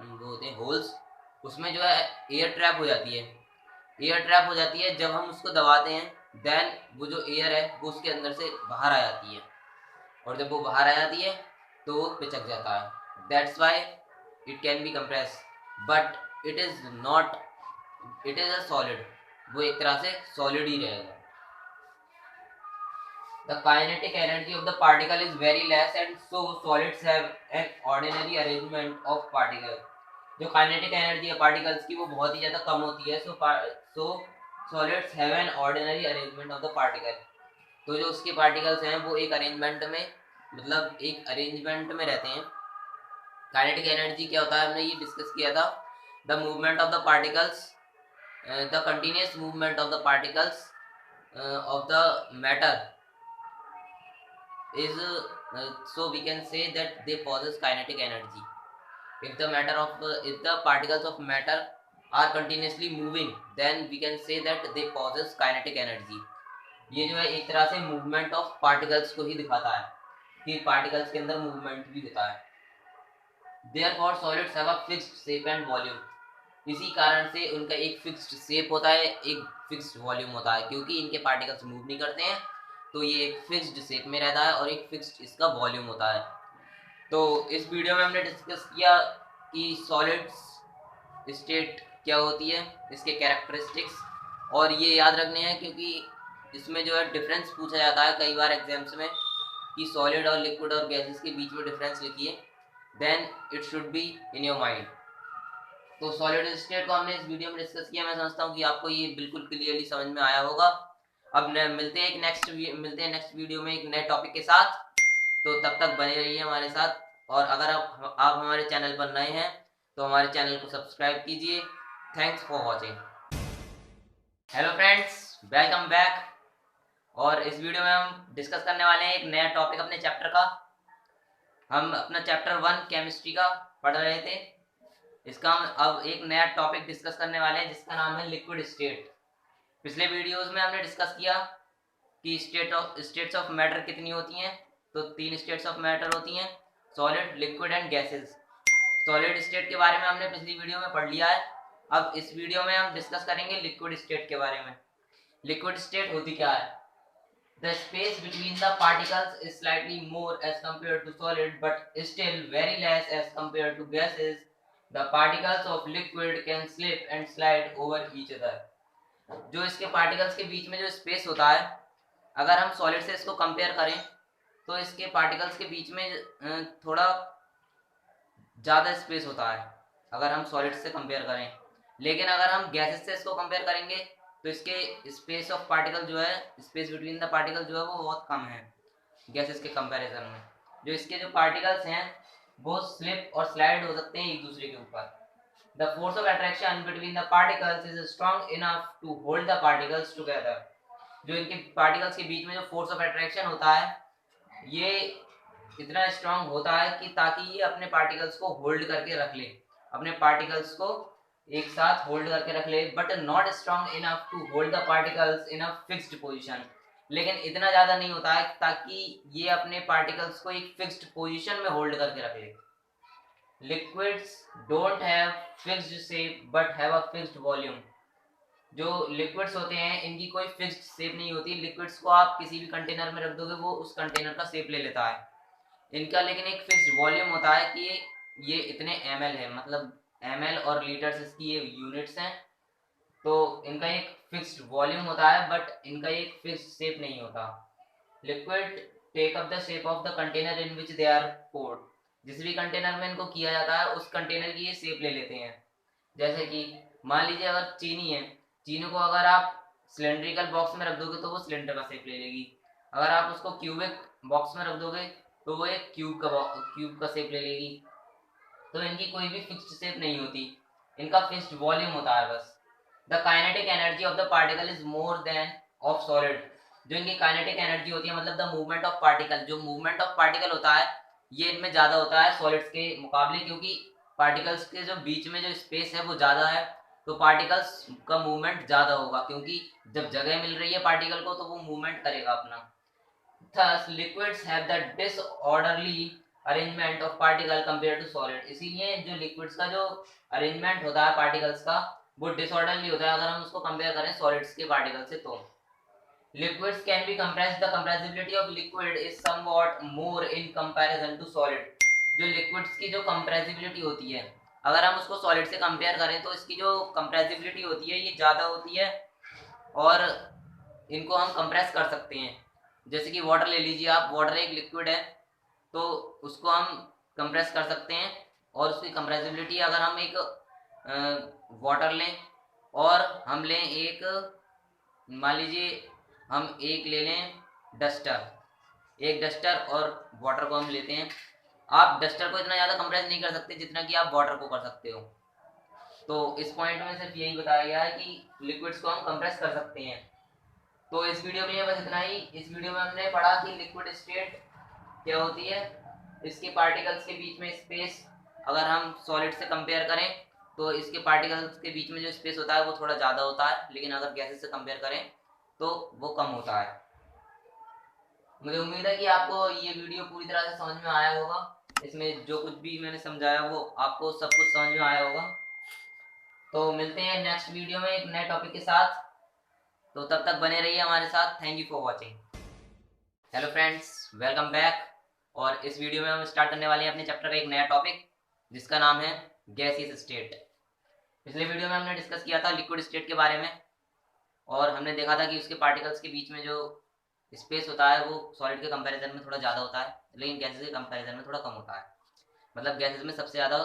वो होते हैं होल्स, उसमें जो है एयर ट्रैप हो जाती है। एयर ट्रैप हो जाती है, जब हम उसको दबाते हैं देन वो जो एयर है वो उसके अंदर से बाहर आ जाती है और जब वो बाहर आ जाती है तो वो पिचक जाता है। That's why it can be compress, but it is not, it is a solid, वो एक तरह से सॉलिड ही रहेगा। The kinetic energy of the particle is very less and so solids have an ordinary arrangement of particles। जो kinetic energy है particles की वो बहुत ही ज़्यादा कम होती है, so solids have an ordinary arrangement of the particle. तो जो उसके पार्टिकल्स हैं वो एक अरेंजमेंट में, मतलब एक अरेंजमेंट में रहते हैं। काइनेटिक एनर्जी क्या होता है हमने ये डिस्कस किया था, the movement of the particles, the continuous movement of the particles of the matter is so we can say that they possess kinetic energy. If the particles of matter are continuously moving, then we can say that they possess kinetic energy। ये जो है एक तरह से movement of particles को ही दिखाता है कि पार्टिकल्स के अंदर मूवमेंट भी दिखता है। Therefore solids have a fixed shape and volume। इसी कारण से उनका एक फिक्स्ड शेप होता है, एक फिक्स्ड वॉल्यूम होता है, क्योंकि इनके पार्टिकल्स मूव नहीं करते हैं तो ये एक फिक्स्ड शेप में रहता है और एक फिक्स्ड इसका वॉल्यूम होता है। तो इस वीडियो में हमने डिस्कस किया कि सॉलिड्स स्टेट क्या होती है, इसके कैरेक्टरिस्टिक्स, और ये याद रखने हैं क्योंकि इसमें जो है डिफरेंस पूछा जाता है कई बार एग्जाम्स में कि सॉलिड और लिक्विड और गैसेस के बीच में डिफरेंस लिखिए, then it should be in your mind. तो सॉलिड स्टेट को हमने इस वीडियो में डिस्कस किया। मैं समझता हूँ कि आपको ये बिल्कुल क्लियरली समझ में आया होगा। अब मिलते हैं नेक्स्ट वीडियो में एक नए टॉपिक के साथ। तो तब तक बने रहिए हमारे साथ, और अगर आप हमारे चैनल पर नए हैं तो हमारे चैनल को सब्सक्राइब कीजिए। Thanks for watching. Hello friends, welcome back. और इस वीडियो में हम डिस्कस करने वाले हैं एक नया टॉपिक अपने चैप्टर का। हम अपना चैप्टर 1 केमिस्ट्री का पढ़ रहे थे। इसका हम अब एक नया टॉपिक डिस्कस करने वाले हैं जिसका नाम है लिक्विड स्टेट। पिछले वीडियोस में हमने डिस्कस किया कि स्टेट्स ऑफ मैटर कितनी होती हैं। तो 3 स्टेट्स ऑफ मैटर होती हैं, solid, liquid and gases. Solid state के बारे में हमने पिछली वीडियो में पढ़ लिया है। अब इस वीडियो में हम डिस्कस करेंगे लिक्विड स्टेट के बारे में। लिक्विड स्टेट होती क्या है? The space between the particles is slightly more as compared to solid, but still very less as compared to gases. The particles of liquid can slip and slide over each other. जो इसके particles के बीच में जो space होता है, अगर हम solid से इसको कंपेयर करें तो इसके पार्टिकल्स के बीच में थोड़ा ज़्यादा स्पेस होता है अगर हम सॉलिड से कंपेयर करें। लेकिन अगर हम गैसेस से इसको कंपेयर करेंगे तो इसके स्पेस ऑफ पार्टिकल जो है, स्पेस बिटवीन द पार्टिकल जो है वो बहुत कम है गैसेस के कंपैरिजन में। जो इसके जो पार्टिकल्स हैं वो स्लिप और स्लाइड हो सकते हैं एक दूसरे के ऊपर। The force of attraction between the particles is strong enough to hold the particles together. जो इनके पार्टिकल्स के बीच में जो फोर्स ऑफ अट्रैक्शन होता है ये इतना स्ट्रांग होता है कि ताकि ये अपने पार्टिकल्स को होल्ड करके रख ले, अपने पार्टिकल्स को एक साथ होल्ड करके रख ले, but not strong enough to hold the particles in a fixed position. लेकिन इतना ज़्यादा नहीं होता है ताकि ये अपने पार्टिकल्स को एक फिक्स्ड पोजीशन में होल्ड करके रख ले। Liquids don't have fixed shape but have a fixed volume. जो लिक्विड्स होते हैं इनकी कोई फिक्स्ड शेप नहीं होती। लिक्विड्स को आप किसी भी कंटेनर में रख दोगे वो उस कंटेनर का शेप ले लेता है। इनका लेकिन एक फिक्स्ड वॉल्यूम होता है कि ये इतने ml है, मतलब ml और लीटर्स इसकी ये यूनिट्स हैं। तो इनका एक फिक्स्ड वॉल्यूम होता है बट इनका एक फिक्स्ड शेप नहीं होता। Liquid take up the shape of the container in which they are poured. जिस भी कंटेनर में इनको किया जाता है उस कंटेनर की ये शेप ले लेते हैं। जैसे कि मान लीजिए अगर चीनी है, चीनी को अगर आप सिलेंड्रिकल बॉक्स में रख दोगे तो वो सिलेंडर का शेप ले लेगी। अगर आप उसको क्यूबिक बॉक्स में रख दोगे तो वो एक क्यूब का शेप ले लेगी। तो इनकी कोई भी फिक्स्ड शेप नहीं होती, इनका फिक्स्ड वॉल्यूम होता है बस। The kinetic energy of the particle is more than of solid. जो इनकी काइनेटिक एनर्जी होती है, मतलब द मूवमेंट ऑफ पार्टिकल, जो मूवमेंट ऑफ पार्टिकल होता है ये इनमें ज़्यादा होता है सॉलिड्स के मुकाबले, क्योंकि पार्टिकल्स के जो बीच में जो स्पेस है वो ज़्यादा है। तो पार्टिकल्स का मूवमेंट ज़्यादा होगा, क्योंकि जब जगह मिल रही है पार्टिकल को तो वो मूवमेंट करेगा अपना। Thus, liquids have the disorderly arrangement of particle compared to solid. इसीलिए जो liquids का जो arrangement होता है particles का वो disorderly होता है अगर हम उसको compare करें solids के particles से। तो liquids can be compressed. The compressibility of liquid is somewhat more in comparison to solid. जो liquids की जो compressibility होती है अगर हम उसको solid से compare करें तो इसकी जो compressibility होती है ये ज़्यादा होती है और इनको हम compress कर सकते हैं। जैसे कि वाटर ले लीजिए आप, वाटर एक लिक्विड है तो उसको हम कंप्रेस कर सकते हैं और उसकी कंप्रेसिबिलिटी अगर हम एक वाटर लें और हम लें एक, मान लीजिए हम एक ले लें डस्टर, एक डस्टर और वाटर को हम लेते हैं। आप डस्टर को इतना ज़्यादा कंप्रेस नहीं कर सकते जितना कि आप वाटर को कर सकते हो। तो इस पॉइंट में सिर्फ यही बताया गया है कि लिक्विड्स को हम कंप्रेस कर सकते हैं। तो इस वीडियो में बस इतना ही। इस वीडियो में हमने पढ़ा कि लिक्विड स्टेट क्या होती है, इसके पार्टिकल्स के बीच में स्पेस अगर हम सॉलिड से कंपेयर करें तो इसके पार्टिकल्स के बीच में जो स्पेस होता है वो थोड़ा ज़्यादा होता है, लेकिन अगर गैसेस से कंपेयर करें तो वो कम होता है। मुझे उम्मीद है कि आपको ये वीडियो पूरी तरह से समझ में आया होगा। इसमें जो कुछ भी मैंने समझाया वो आपको सब कुछ समझ में आया होगा। तो मिलते हैं नेक्स्ट वीडियो में एक नए टॉपिक के साथ। तो तब तक बने रहिए हमारे साथ। Thank you for watching. Hello friends, welcome back. और इस वीडियो में हम स्टार्ट करने वाले हैं अपने चैप्टर का एक नया टॉपिक जिसका नाम है गैसियस स्टेट। पिछले वीडियो में हमने डिस्कस किया था लिक्विड स्टेट के बारे में और हमने देखा था कि उसके पार्टिकल्स के बीच में जो स्पेस होता है वो सॉलिड के कंपैरिजन में थोड़ा ज़्यादा होता है, लेकिन गैसेस के कंपैरिजन में थोड़ा कम होता है। मतलब गैसेस में सबसे ज़्यादा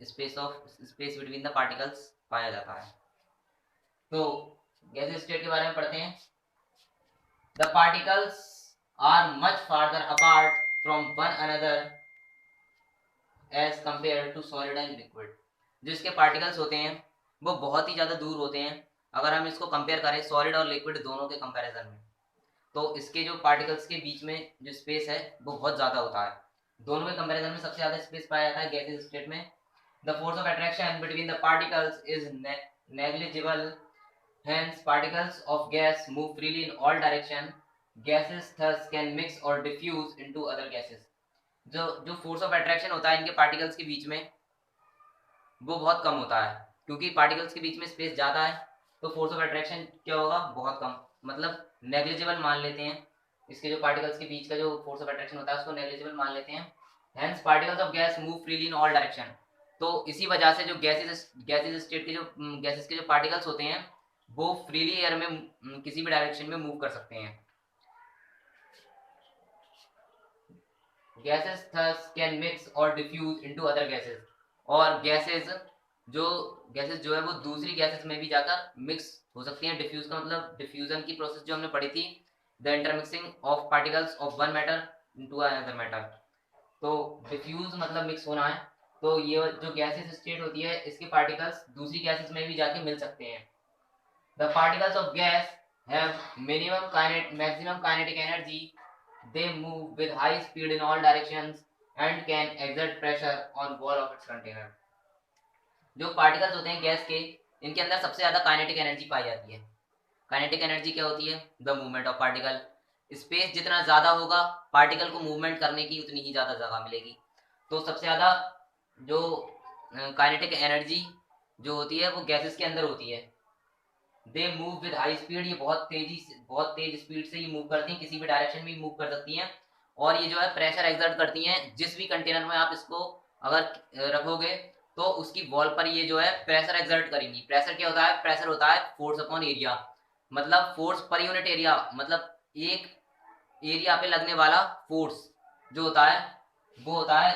स्पेस बिटवीन द पार्टिकल्स पाया जाता है। तो गैसियस स्टेट के बारे में पढ़ते हैं। The particles are much farther apart from one another as compared to solid and liquid। जो इसके पार्टिकल्स होते हैं वो बहुत ही ज़्यादा दूर होते हैं अगर हम इसको कंपेयर करें सॉलिड और लिक्विड दोनों के कंपैरिजन में। तो इसके जो पार्टिकल्स के बीच में जो स्पेस है वो बहुत ज़्यादा होता है। दोनों के कंपैरिजन में सबसे ज़्यादा स्पेस पाया जाता है गैसियस स्टेट में। The force of attraction between the particles is negligible, hence particles of gas move freely in all direction। Gases thus can mix or diffuse into other gases। जो जो force of attraction होता है इनके particles के बीच में वो बहुत कम होता है, क्योंकि पार्टिकल्स के बीच में स्पेस ज़्यादा है तो फोर्स ऑफ अट्रैक्शन क्या होगा, बहुत कम, मतलब नेग्लिजिबल मान लेते हैं। इसके जो पार्टिकल्स के बीच का जो फोर्स ऑफ अट्रैक्शन होता है उसको नेग्लिजिबल मान लेते हैं। Hence particles of gas move freely in all direction. तो इसी वजह से जो गैसेस स्टेट के जो गैसेस के जो पार्टिकल्स होते हैं वो फ्रीली एयर में किसी भी डायरेक्शन में मूव कर सकते हैं। Gases thus can mix or diffuse into other gases। और गैसेस जो है वो दूसरी गैसेस में भी जाकर मिक्स हो सकती हैं। डिफ्यूज का मतलब डिफ्यूजन की प्रोसेस जो हमने पढ़ी थी, the intermixing of particles of one matter into another matter. तो डिफ्यूज मतलब मिक्स होना है। तो ये जो गैसेस स्टेट होती है इसके पार्टिकल्स दूसरी गैसेस में भी जाके मिल सकते हैं। The particles of gas have maximum kinetic energy। They move with high speed in all directions and can exert pressure on wall of its container। जो पार्टिकल्स होते हैं गैस के, इनके अंदर सबसे ज्यादा काइनेटिक एनर्जी पाई जाती है। काइनेटिक एनर्जी क्या होती है? The movement of particle. Space जितना ज्यादा होगा पार्टिकल को मूवमेंट करने की उतनी ही ज्यादा जगह मिलेगी। तो सबसे ज्यादा जो काइनेटिक एनर्जी जो होती है वो गैसेस के अंदर होती है। They move with high speed. ये बहुत तेज स्पीड से ये मूव करती हैं, किसी भी डायरेक्शन में मूव कर सकती हैं। और ये जो है प्रेशर एक्सर्ट करती हैं। जिस भी कंटेनर में आप इसको अगर रखोगे तो उसकी वॉल पर ये जो है प्रेशर एक्सर्ट करेंगी। प्रेशर क्या होता है? प्रेशर होता है फोर्स अपॉन एरिया, मतलब फोर्स पर यूनिट एरिया, मतलब एक एरिया पे लगने वाला फोर्स जो होता है वो होता है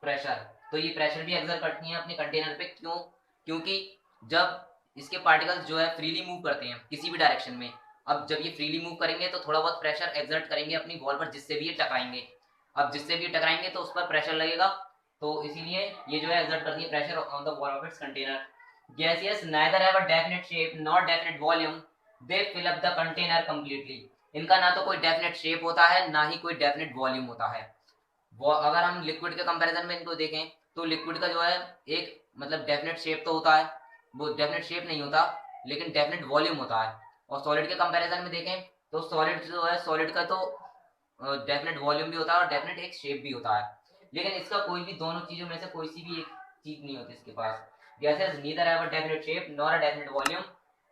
प्रेशर। तो ये प्रेशर भी एक्सर्ट करती हैं अपने कंटेनर पे। क्यों? क्योंकि जब इसके पार्टिकल्स जो है फ्रीली मूव करते हैं किसी भी डायरेक्शन में, अब जब ये फ्रीली मूव करेंगे तो थोड़ा बहुत प्रेशर एक्सर्ट करेंगे अपनी वॉल पर जिससे भी ये टकराएंगे। अब जिससे भी टकराएंगे तो उस पर प्रेशर लगेगा, तो इसीलिए ये जो है एक्सर्ट करती है pressure on the wall of its container. Gaseous neither have a definite shape not definite volume, they fill up the container completely. इनका ना तो कोई डेफिनेट शेप होता है ना ही कोई डेफिनेट वॉल्यूम होता है। वो अगर हम लिक्विड के कंपैरिजन में इनको देखें तो लिक्विड का जो है एक मतलब डेफिनेट शेप तो होता है, वो डेफिनेट शेप नहीं होता लेकिन डेफिनेट वॉल्यूम होता है। और सॉलिड के कंपैरिजन में देखें तो सॉलिड जो है सॉलिड का तो डेफिनेट वॉल्यूम भी होता है और डेफिनेट एक शेप भी होता है, लेकिन इसका कोई भी दोनों चीजों में से कोई सी भी एक चीज नहीं होती इसके पास। Gases neither have a definite shape nor a definite volume,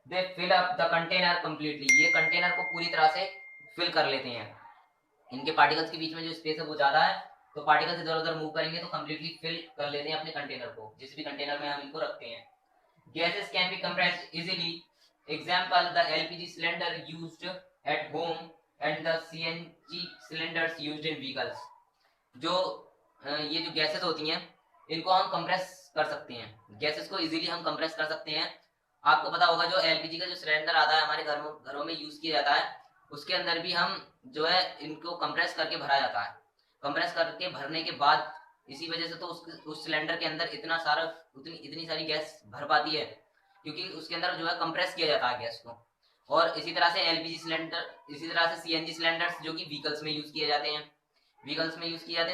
they fill up the container completely. ये कंटेनर को पूरी तरह से फिल कर लेते हैं। इनके पार्टिकल्स के बीच में जो स्पेस है वो ज्यादा है, तो पार्टिकल्स इधर उधर मूव करेंगे तो कंप्लीटली फिल कर लेते हैं अपने कंटेनर को, जिस भी कंटेनर में हम इनको रखते हैं। Gases can be compressed easily। Example, the LPG cylinder used at home and the CNG cylinders used in vehicles। जो ये जो गैसेस होती हैं इनको हम कंप्रेस कर सकते हैं। गैसेस को इजीली हम कंप्रेस कर सकते हैं। आपको पता होगा जो एलपीजी का जो सिलेंडर आता है हमारे घरों में यूज किया जाता है, उसके अंदर भी हम जो है इनको कंप्रेस करके भरा जाता है। कंप्रेस करके भरने के बाद इसी वजह से तो उस सिलेंडर के अंदर इतनी सारी गैस भर पाती है, क्योंकि उसके अंदर जो है कंप्रेस किया जाता है गैस को। और इसी तरह से एलपीजी सिलेंडर, इसी तरह से सीएनजी सिलेंडर्स जो कि व्हीकल्स में यूज किए जाते हैं,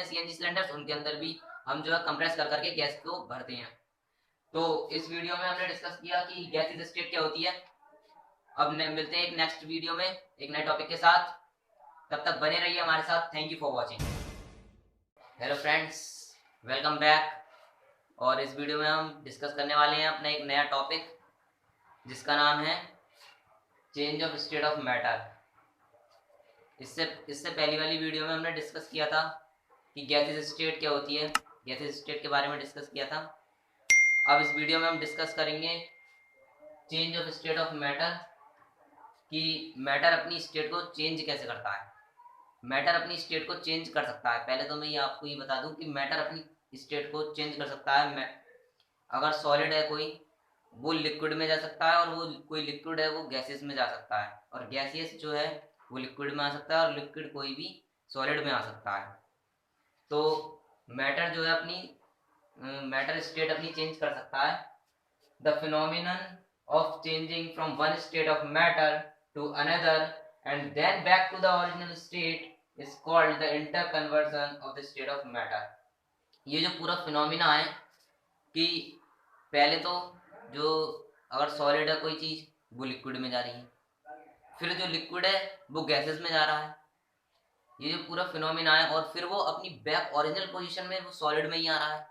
सीएनजी सिलेंडर्स, उनके अंदर भी हम जो है कंप्रेस कर करके गैस को भरते हैं। तो इस वीडियो में हमने डिस्कस किया कि गैसेस स्टेट क्या होती है। अब मिलते हैं एक नेक्स्ट वीडियो में एक नए टॉपिक के साथ। तब तक बने रहिए हमारे साथ। Thank you for watching. Hello friends, welcome back. और इस वीडियो में हम डिस्कस करने वाले हैं अपना एक नया टॉपिक जिसका नाम है change of state of matter. इससे इससे पहली वाली वीडियो में हमने डिस्कस किया था कि गैसेस स्टेट क्या होती है, गैसेस स्टेट के बारे में डिस्कस किया था। अब इस वीडियो में हम डिस्कस करेंगे change of state of matter, कि मैटर अपनी स्टेट को चेंज कैसे करता है। मैटर अपनी स्टेट को चेंज कर सकता है। पहले तो मैं ये आपको ये बता दूं कि मैटर अपनी स्टेट को चेंज कर सकता है। अगर सॉलिड है कोई, वो लिक्विड में जा सकता है, और वो कोई लिक्विड है वो गैसेस में जा सकता है, और गैसियस जो है वो लिक्विड में आ सकता है, और लिक्विड कोई भी सॉलिड में आ सकता है। तो मैटर जो है अपनी मैटर स्टेट अपनी चेंज कर सकता है। The phenomenon of changing from one state of matter to another and then back to the original state is called the interconversion of the state of matter. ये जो पूरा phenomena है कि पहले तो जो अगर सॉलिड है कोई चीज, वो लिक्विड में जा रही है, फिर जो लिक्विड है वो गैसेस में जा रहा है। ये जो पूरा फिनोमिना है, और फिर वो अपनी बैक ओरिजिनल पोजीशन में वो सॉलिड में ही आ रहा है।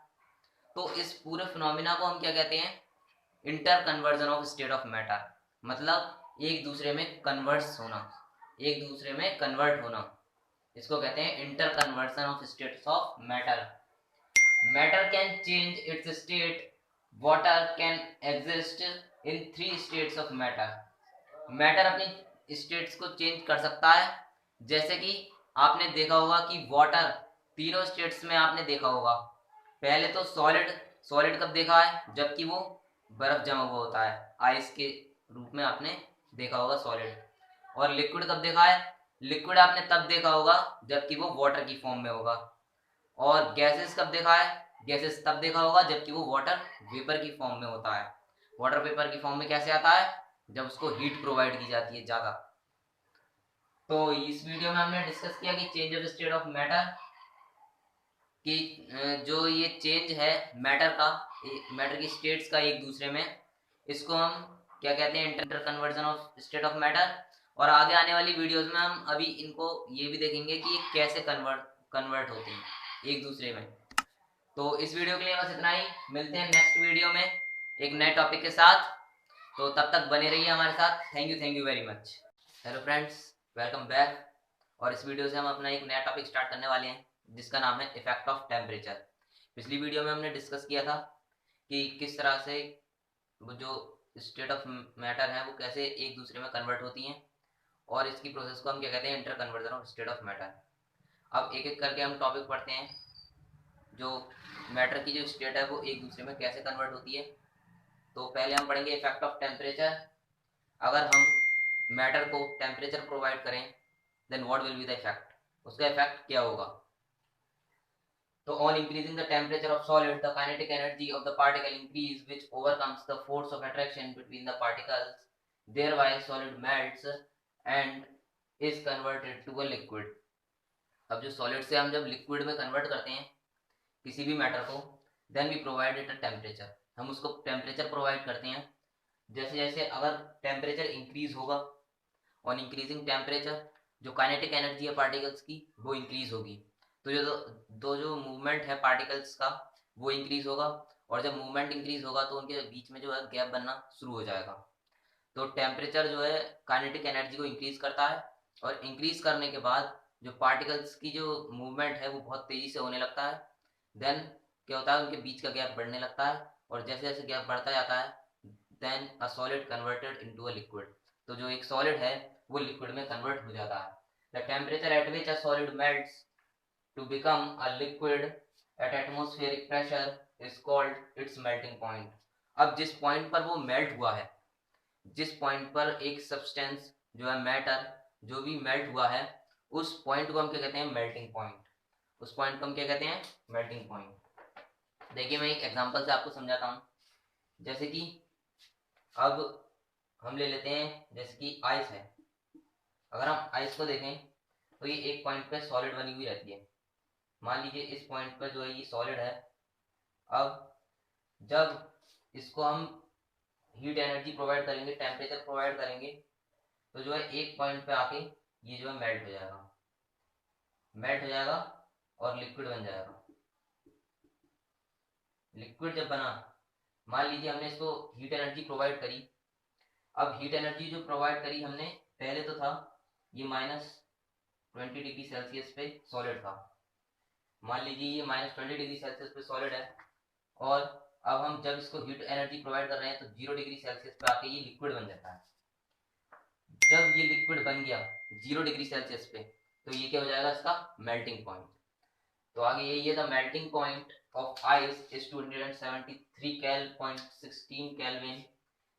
तो इस पूरे फिनोमिना को हम क्या कहते हैं? Inter conversion of state of matter. मतलब एक दूसरे में कन्वर्स होना, एक दूसरे में कन्वर्ट होना, इसको कहते हैं inter conversion of states of matter. Matter can change it's state, water can exist in three states of matter. Matter अपनी स्टेट्स को चेंज कर सकता है। जैसे कि आपने देखा होगा कि वाटर तीनों स्टेट्स में आपने देखा होगा। पहले तो सॉलिड, सॉलिड कब देखा है? जबकि वो बर्फ जमा हुआ होता है, आइस के रूप में आपने देखा होगा सॉलिड। और लिक्विड कब देखा है? लिक्विड आपने तब देखा होगा जबकि वो वाटर की फॉर्म में होगा। और गैसेस कब देखा है? गैसेस तब देखा होगा जबकि वो वाटर वेपर की फॉर्म में होता है। वाटर वेपर की फॉर्म में कैसे आता है? जब उसको हीट प्रोवाइड की जाती है ज्यादा। तो इस वीडियो में हमने डिस्कस किया कि change of state of matter, कि जो ये चेंज है मैटर का, मैटर की स्टेट्स का एक दूसरे में, इसको हम क्या कहते हैं? Inter conversion of state of matter. और आगे आने वाली वीडियोस में हम अभी इनको ये भी देखेंगे कि ये कैसे कन्वर्ट होते हैं एक दूसरे में। तो इस वीडियो के लिए बस इतना ही। मिलते हैं नेक्स्ट वीडियो में एक नए टॉपिक के साथ। तो तब तक बने रहिए हमारे साथ। Thank you very much. Hello friends, welcome back. और इस वीडियो से हम अपना एक नया टॉपिक स्टार्ट करने वाले हैं जिसका नाम है इफेक्ट ऑफ टेम्परेचर। पिछली वीडियो में हमने डिस्कस किया था कि किस तरह से वो जो स्टेट ऑफ मैटर है वो कैसे एक दूसरे में कन्वर्ट होती हैं, और इसकी प्रोसेस को हम क्या कहते हैं? Inter conversion of state of matter. अब एक एक करके हम टॉपिक पढ़ते हैं, जो मैटर की जो स्टेट है वो एक दूसरे में कैसे कन्वर्ट होती है। तो पहले हम पढ़ेंगे इफेक्ट ऑफ टेम्परेचर। अगर हम मैटर को टेम्परेचर प्रोवाइड करें, then what will be the effect? उसका इफेक्ट क्या होगा? तो on increasing the temperature of solid, the kinetic energy of the particle increase, which overcomes the force of attraction between the particles. Thereby solid melts and is converted to a liquid. अब जो solid से हम जब liquid में convert करते हैं किसी भी मैटर को, then we provide it a temperature. हम उसको टेम्परेचर प्रोवाइड करते हैं। जैसे जैसे अगर टेम्परेचर इंक्रीज होगा, ऑन इंक्रीजिंग टेम्परेचर, जो काइनेटिक एनर्जी है पार्टिकल्स की वो इंक्रीज होगी। तो जो मूवमेंट है पार्टिकल्स का वो इंक्रीज होगा, और जब मूवमेंट इंक्रीज होगा तो उनके बीच में जो है गैप बनना शुरू हो जाएगा। तो टेम्परेचर जो है काइनेटिक एनर्जी को इंक्रीज करता है, और इंक्रीज करने के बाद जो पार्टिकल्स की जो मूवमेंट है वो बहुत तेजी से होने लगता है। देन क्या होता है? उनके बीच का गैप बढ़ने लगता है, और जैसे जैसे गैप बढ़ता जाता है, then a solid converted into a liquid. तो जो एक सॉलिड है वो लिक्विड में कन्वर्ट हो जाता है। The temperature at which a solid melts to become a liquid at atmospheric pressure is called its melting point। अब जिस पॉइंट पर वो मेल्ट हुआ है, जिस पॉइंट पर एक सब्सटेंस जो है मैटर जो भी मेल्ट हुआ है, उस पॉइंट को हम क्या कहते हैं? Melting point. उस पॉइंट को हम क्या कहते हैं? Melting point. देखिए मैं एक एग्जांपल से आपको समझाता हूँ। जैसे कि अब हम ले लेते हैं, जैसे कि आइस है। अगर हम आइस को देखें तो ये एक पॉइंट पे सॉलिड बनी हुई रहती है। मान लीजिए इस पॉइंट पर जो है ये सॉलिड है। अब जब इसको हम हीट एनर्जी प्रोवाइड करेंगे, टेम्परेचर प्रोवाइड करेंगे, तो जो है एक पॉइंट पे आके ये जो है मेल्ट हो जाएगा, मेल्ट हो जाएगा और लिक्विड बन जाएगा। लिक्विड जब बना, मान लीजिए हमने इसको हीट एनर्जी प्रोवाइड करी। अब हीट एनर्जी जो प्रोवाइड करी हमने, पहले तो था ये माइनस 20 डिग्री सेल्सियस पे सॉलिड था, मान लीजिए ये -20 डिग्री सेल्सियस पे सॉलिड है, और अब हम जब इसको हीट एनर्जी प्रोवाइड कर रहे हैं तो 0 डिग्री सेल्सियस पे आके ये लिक्विड बन जाता है। जब ये लिक्विड बन गया 0 डिग्री सेल्सियस पे, तो ये क्या हो जाएगा, इसका मेल्टिंग पॉइंट। तो आगे यही है, the melting point of ice is 273.16 kelvin.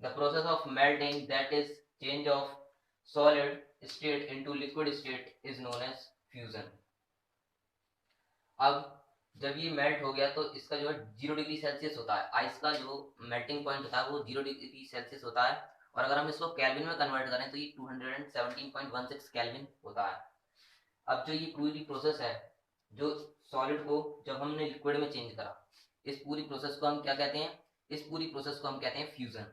The process of melting, that is change of solid state into liquid state, is known as fusion. अब जब ये मेल्ट हो गया तो इसका जो है 0 डिग्री सेल्सियस होता है, आइस का जो मेल्टिंग पॉइंट होता है वो 0 डिग्री सेल्सियस होता है, और अगर हम इसको केल्विन में कन्वर्ट करें तो ये 217.16 केल्विन होता है। अब जो ये पूरी प्रोसेस है, जो सॉलिड को जब हमने लिक्विड में चेंज करा, इस पूरी प्रोसेस को हम क्या कहते हैं, इस पूरी प्रोसेस को हम कहते हैं फ्यूजन।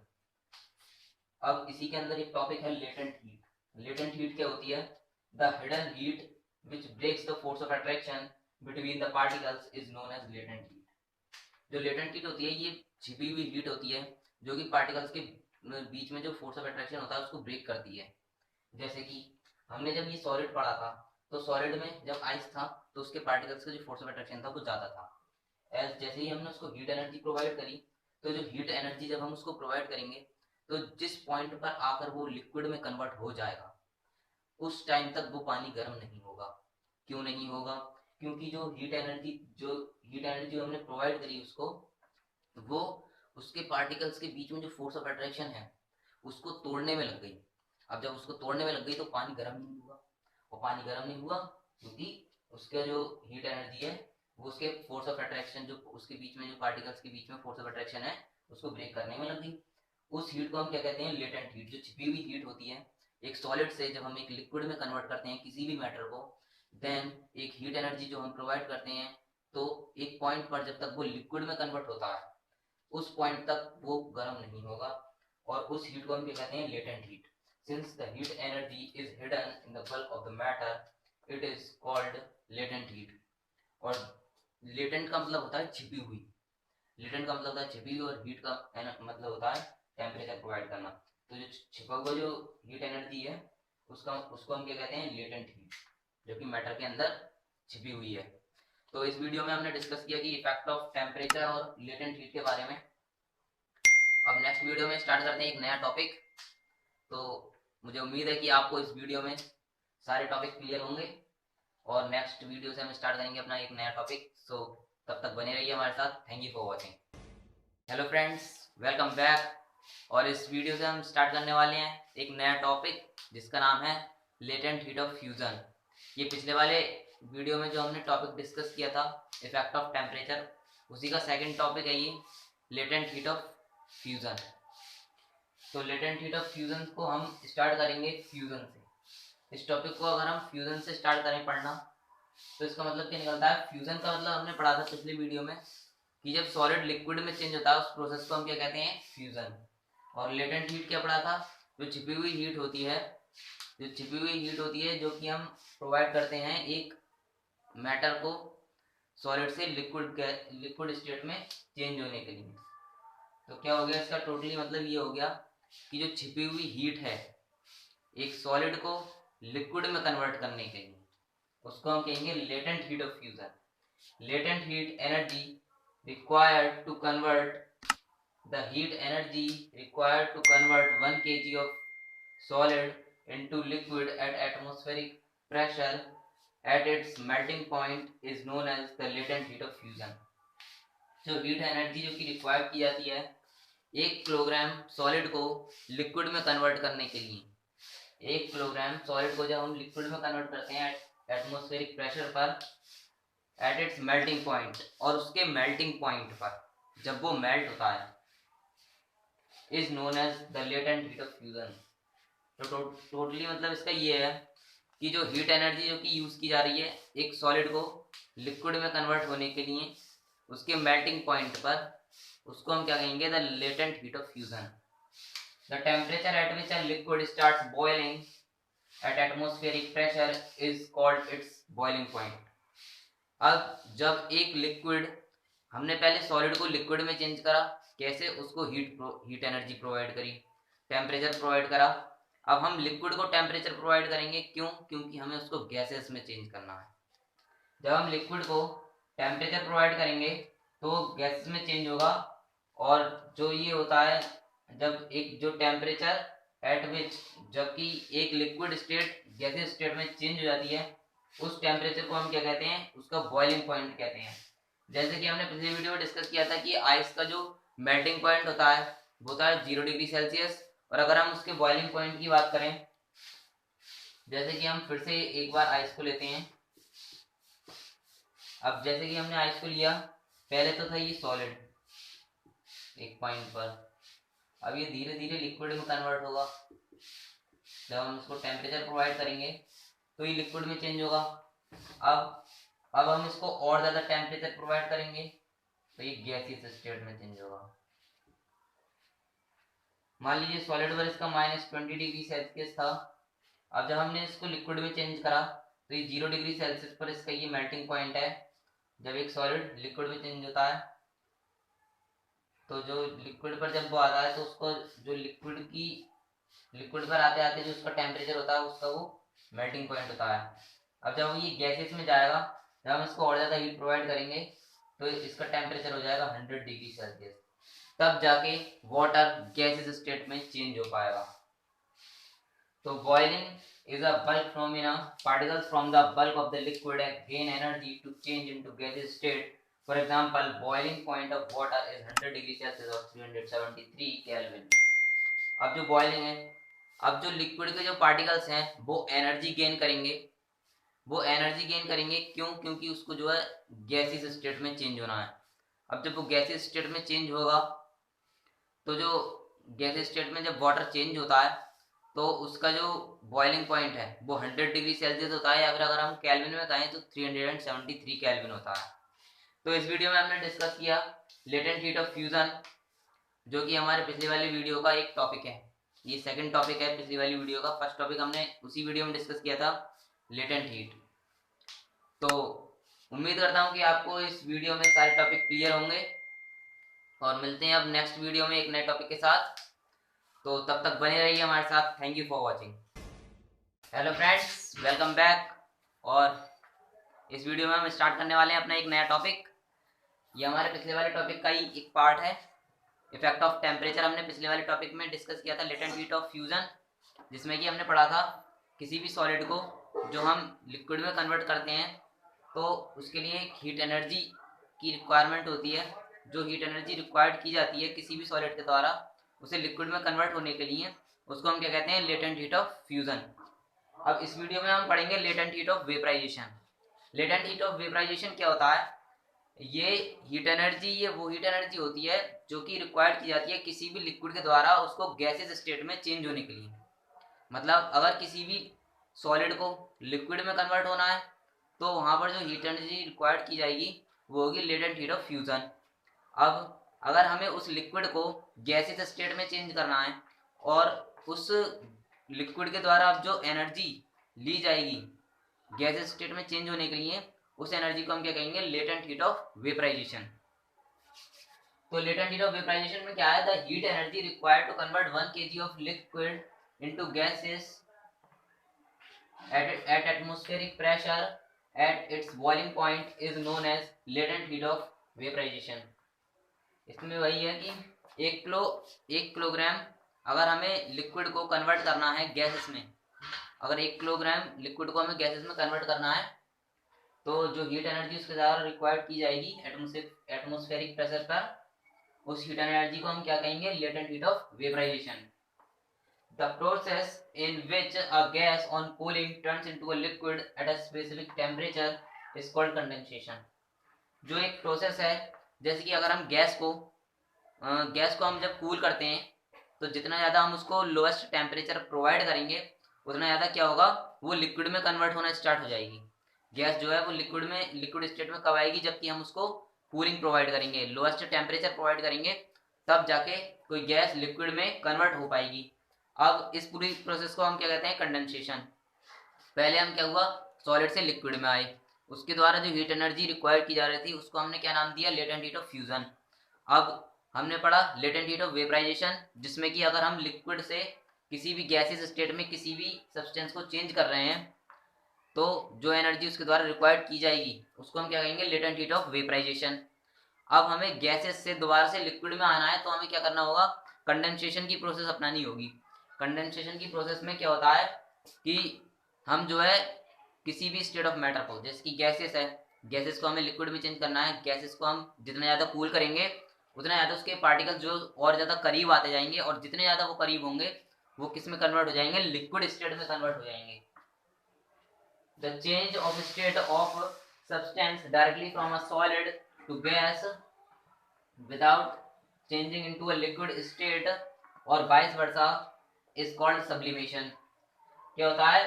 अब इसी के अंदर एक टॉपिक है लेटेंट हीट। लेटेंट हीट क्या होती है, the hidden heat which breaks the force of attraction between the particles is known as latent heat. जो लेटेंट हीट होती है ये छिपी हुई हीट होती है, जो कि पार्टिकल्स के बीच में जो फोर्स ऑफ अट्रैक्शन होता है उसको ब्रेक करती है। जैसे कि हमने जब ये सॉलिड पढ़ा था, तो सॉलिड में जब आइस था तो उसके पार्टिकल्स का जो फोर्स ऑफ अट्रैक्शन था वो ज्यादा था। एज जैसे ही हमने उसको हीट एनर्जी प्रोवाइड करी, तो जो हीट एनर्जी जब हम उसको प्रोवाइड करेंगे तो जिस पॉइंट पर आकर वो लिक्विड में कन्वर्ट हो जाएगा, उस टाइम तक वो पानी गर्म नहीं होगा। क्यों नहीं होगा, क्योंकि जो हीट एनर्जी हमने प्रोवाइड करी उसको, वो उसके पार्टिकल्स के बीच में जो फोर्स ऑफ अट्रैक्शन है उसको तोड़ने में लग गई। अब जब उसको तोड़ने में लग गई तो पानी गर्म नहीं हुआ, और पानी गर्म नहीं हुआ क्योंकि उसका जो हीट एनर्जी है वो उसके फोर्स ऑफ अट्रैक्शन, जो उसके बीच में जो पार्टिकल्स के बीच में फोर्स ऑफ अट्रैक्शन है उसको ब्रेक करने में लग गई। उस हीट को हम क्या कहते हैं, लेटेंट हीट। जो छिपी हुई हीट होती है एक सॉलिड से, जब हम एक लिक्विड में कन्वर्ट करते हैं किसी भी मैटर को, देन एक हीट एनर्जी जो हम प्रोवाइड करते हैं, तो एक पॉइंट पर जब तक वो लिक्विड में कन्वर्ट होता है उस पॉइंट तक वो गर्म नहीं होगा, और उस हीट को हम क्या कहते हैं, latent heat. Since the heat energy is hidden in the bulk of the matter, it is called latent heat. और लेटेंट का मतलब होता है छिपी हुई, लेटेंट का मतलब होता है छिपी हुई, और हीट का मतलब होता है टेम्परेचर प्रोवाइड करना। तो जो छिपा हुआ जो हीट एनर्जी है उसको हम क्या कहते हैं, लेटेंट हीट, जो कि मैटर के अंदर छिपी हुई है। तो इस वीडियो में हमने डिस्कस किया कि इफेक्ट ऑफ टेम्परेचर और लेटेंट हीट के बारे में। अब नेक्स्ट वीडियो में स्टार्ट करते हैं एक नया टॉपिक। तो मुझे उम्मीद है कि आपको इस वीडियो में सारे टॉपिक क्लियर होंगे, और नेक्स्ट वीडियो से हम स्टार्ट करेंगे अपना एक नया टॉपिक। सो तब तक बने रहिए हमारे साथ। Thank you for watching. Hello friends, welcome back. और इस वीडियो से हम स्टार्ट करने वाले हैं एक नया टॉपिक जिसका नाम है लेटेंट हीट ऑफ फ्यूजन। ये पिछले वाले वीडियो में जो हमने टॉपिक डिस्कस किया था इफेक्ट ऑफ टेम्परेचर, उसी का सेकंड टॉपिक है ये लेटेंट हीट ऑफ फ्यूजन। तो लेटेंट हीट ऑफ फ्यूजन को हम स्टार्ट करेंगे फ्यूजन से। इस टॉपिक को अगर हम फ्यूजन से स्टार्ट करें पढ़ना, तो इसका मतलब क्या निकलता है, फ्यूजन का मतलब हमने पढ़ा था पिछले वीडियो में कि जब सॉलिड लिक्विड में चेंज होता है उस प्रोसेस को हम क्या कहते हैं, फ्यूजन। और लेटेंट हीट क्या पढ़ा था, जो छिपी हुई हीट होती है, जो कि हम प्रोवाइड करते हैं एक मैटर को सॉलिड से लिक्विड स्टेट में चेंज होने के लिए। तो क्या हो गया इसका टोटली मतलब ये हो गया कि जो छिपी हुई हीट है एक सॉलिड को लिक्विड में कन्वर्ट करने के लिए, उसको हम कहेंगे latent heat of fusion. Latent heat energy required to convert 1 kg of solid into liquid at atmospheric pressure at its melting point is known as the latent heat of fusion। जो heat energy जो कि required की जाती है 1 kilogram solid को liquid में convert करने के लिए, 1 किलोग्राम सॉलिड को जब हम लिक्विड में कन्वर्ट करते हैं एटमॉस्फेरिक प्रेशर पर एट इट्स मेल्टिंग पॉइंट, और उसके मेल्टिंग पॉइंट पर जब वो मेल्ट होता है, is known as the latent heat of fusion. तो टोटली मतलब इसका ये है कि जो हीट एनर्जी जो कि यूज की जा रही है एक सॉलिड को लिक्विड में कन्वर्ट होने के लिए उसके मेल्टिंग पॉइंट पर, उसको हम क्या कहेंगे, the latent heat of fusion. The temperature at which a liquid starts boiling at atmospheric pressure is called its boiling point. अब जब एक लिक्विड, हमने पहले सॉलिड को लिक्विड में चेंज करा, कैसे, उसको हीट एनर्जी प्रोवाइड करी, टेम्परेचर प्रोवाइड करा, अब हम लिक्विड को टेम्परेचर प्रोवाइड करेंगे, क्यों? क्योंकि हमें उसको गैसेस में चेंज करना है। जब हम लिक्विड को टेम्परेचर प्रोवाइड करेंगे तो गैसेस में चेंज होगा, और जो ये होता है, जब एक जो टेम्परेचर एट विच, जबकि एक लिक्विड स्टेट गैसेस स्टेट में चेंज हो जाती है, उस टेम्परेचर को हम क्या कहते हैं? उसका बॉइलिंग पॉइंट कहते हैं। जैसे कि हमने पिछले वीडियो में डिस्कस किया था कि आइस का जो मेल्टिंग पॉइंट होता है वो होता है 0 डिग्री सेल्सियस, और अगर हम उसके बॉइलिंग पॉइंट की बात करें, जैसे कि हम फिर से एक बार आइस को लेते हैं। अब जैसे कि हमने आइस को लिया, पहले तो था ये सॉलिड एक पॉइंट पर, अब ये धीरे धीरे लिक्विड में कन्वर्ट होगा। जब हम इसको टेम्परेचर प्रोवाइड करेंगे तो ये लिक्विड में चेंज होगा। अब हम इसको और ज़्यादा टेम्परेचर प्रोवाइड करेंगे तो ये गैसियस स्टेट में चेंज होगा। मान लीजिए सॉलिड पर इसका -20 डिग्री सेल्सियस था। अब जब हमने इसको लिक्विड में चेंज करा तो ये 0 डिग्री सेल्सियस पर इसका ये मेल्टिंग पॉइंट है। जब एक सॉलिड लिक्विड में चेंज होता है तो जो लिक्विड पर जब वो आता है तो उसको जो लिक्विड पर आते आते जो उसका टेम्परेचर होता है उसका वो मेल्टिंग पॉइंट होता है। अब जब ये गैसेस में जाएगा, जब हम इसको और ज़्यादा हीट प्रोवाइड करेंगे तो इसका टेम्परेचर हो जाएगा 100 डिग्री सेल्सियस, तब जाके वाटर गैसेस स्टेट में चेंज हो पाएगा। तो boiling is a bulk phenomena. Particles from the bulk of the liquid gain energy to change into gaseous state. For example, boiling point of water is 100 degree Celsius or 373 Kelvin. अब जो boiling है, अब जो liquid के जो particles हैं वो energy gain करेंगे। क्यों? क्योंकि उसको जो है गैसियस स्टेट में चेंज होना है। अब जब वो गैसियस स्टेट में चेंज होगा तो जो गैसियस स्टेट में जब वाटर चेंज होता है तो उसका जो बॉइलिंग पॉइंट है वो 100 डिग्री सेल्सियस होता है, या फिर अगर हम केल्विन में कहें तो 373 केल्विन होता है। तो इस वीडियो में हमने डिस्कस किया लेटेंट हीट ऑफ फ्यूजन, जो कि हमारे पिछली वाली वीडियो का एक टॉपिक है। ये सेकंड टॉपिक है पिछली वाली वीडियो का। फर्स्ट टॉपिक हमने उसी वीडियो में डिस्कस किया था, लेटेंट हीट। तो उम्मीद करता हूँ कि आपको इस वीडियो में सारे टॉपिक क्लियर होंगे, और मिलते हैं अब नेक्स्ट वीडियो में एक नए टॉपिक के साथ। तो तब तक बने रहिए हमारे साथ। Thank you for watching. Hello friends, welcome back. और इस वीडियो में हम स्टार्ट करने वाले हैं अपना एक नया टॉपिक। ये हमारे पिछले वाले टॉपिक का ही एक पार्ट है। इफेक्ट ऑफ टेम्परेचर हमने पिछले वाले टॉपिक में डिस्कस किया था, लेटेंट हीट ऑफ फ्यूजन, जिसमें कि हमने पढ़ा था किसी भी सॉलिड को जो हम लिक्विड में कन्वर्ट करते हैं तो उसके लिए एक हीट एनर्जी की रिक्वायरमेंट होती है। जो हीट एनर्जी रिक्वायर्ड की जाती है किसी भी सॉलिड के द्वारा उसे लिक्विड में कन्वर्ट होने के लिए, उसको हम क्या कहते हैं? Latent heat of fusion. अब इस वीडियो में हम पढ़ेंगे latent heat of vaporization. Latent heat of vaporization क्या होता है? ये हीट एनर्जी, ये वो हीट एनर्जी होती है जो कि रिक्वायर्ड की जाती है किसी भी लिक्विड के द्वारा उसको गैसेस स्टेट में चेंज होने के लिए। मतलब अगर किसी भी सॉलिड को लिक्विड में कन्वर्ट होना है तो वहाँ पर जो हीट एनर्जी रिक्वायर्ड की जाएगी वो होगी लेटेंट हीट ऑफ फ्यूजन। अब अगर हमें उस लिक्विड को गैसेस स्टेट में चेंज करना है और उस लिक्विड के द्वारा अब जो एनर्जी ली जाएगी गैसेस स्टेट में चेंज होने के लिए, उस एनर्जी को हम क्या कहेंगे? Latent heat of vaporization. तो लेटेंट हीट ऑफ वेपराइजेशन में क्या है? The heat energy required to convert 1 kg of liquid into gases at atmospheric pressure at its boiling point is known as latent heat of vaporization. इसमें वही है कि 1 kilogram अगर हमें लिक्विड को कन्वर्ट करना है गैसेस में, अगर 1 किलोग्राम लिक्विड को हमें गैसेस में कन्वर्ट करना है तो जो हीट एनर्जी उसके द्वारा रिक्वायर्ड की जाएगी एटमॉस्फेरिक प्रेशर पर, उस हीट एनर्जी को हम क्या कहेंगे? Latent heat of vaporization. The process in which a gas on cooling turns into a liquid at a specific temperature is called condensation. जो एक प्रोसेस है, जैसे कि अगर हम गैस को हम जब कूल करते हैं तो जितना ज़्यादा हम उसको लोएस्ट टेम्परेचर प्रोवाइड करेंगे उतना ज़्यादा क्या होगा? वो लिक्विड में कन्वर्ट होना स्टार्ट हो जाएगी। गैस जो है वो लिक्विड स्टेट में कब आएगी? जबकि हम उसको कूलिंग प्रोवाइड करेंगे, लोएस्ट टेम्परेचर प्रोवाइड करेंगे, तब जाके कोई गैस लिक्विड में कन्वर्ट हो पाएगी। अब इस पूरी प्रोसेस को हम क्या कहते हैं? कंडेंसेशन। पहले हम क्या हुआ? सॉलिड से लिक्विड में आए, उसके द्वारा जो हीट एनर्जी रिक्वायर की जा रही थी उसको हमने क्या नाम दिया? Latent heat of fusion. अब हमने पढ़ा लेटेंट हीट ऑफ वेपराइजेशन, जिसमें कि अगर हम लिक्विड से किसी भी गैसियस स्टेट में किसी भी सब्सटेंस को चेंज कर रहे हैं तो जो एनर्जी उसके द्वारा रिक्वायर्ड की जाएगी उसको हम क्या कहेंगे, लेटेंट हीट ऑफ वेपराइजेशन। अब हमें गैसेस से दोबारा से लिक्विड में आना है तो हमें क्या करना होगा, कंडेंसेशन की प्रोसेस अपनानी होगी। कंडेंसेशन की प्रोसेस में क्या होता है कि हम जो है किसी भी स्टेट ऑफ मैटर को, जैसे कि गैसेस है, गैसेस को हमें लिक्विड में चेंज करना है। गैसेस को हम जितना ज़्यादा कूल करेंगे उतना ज़्यादा उसके पार्टिकल्स जो और ज़्यादा करीब आते जाएंगे, और जितने ज़्यादा वो करीब होंगे वो किस में कन्वर्ट हो जाएंगे, लिक्विड स्टेट में कन्वर्ट हो जाएंगे। The change of state of substance directly from a solid to gas without changing into a liquid state or vice versa is called sublimation। क्या होता है,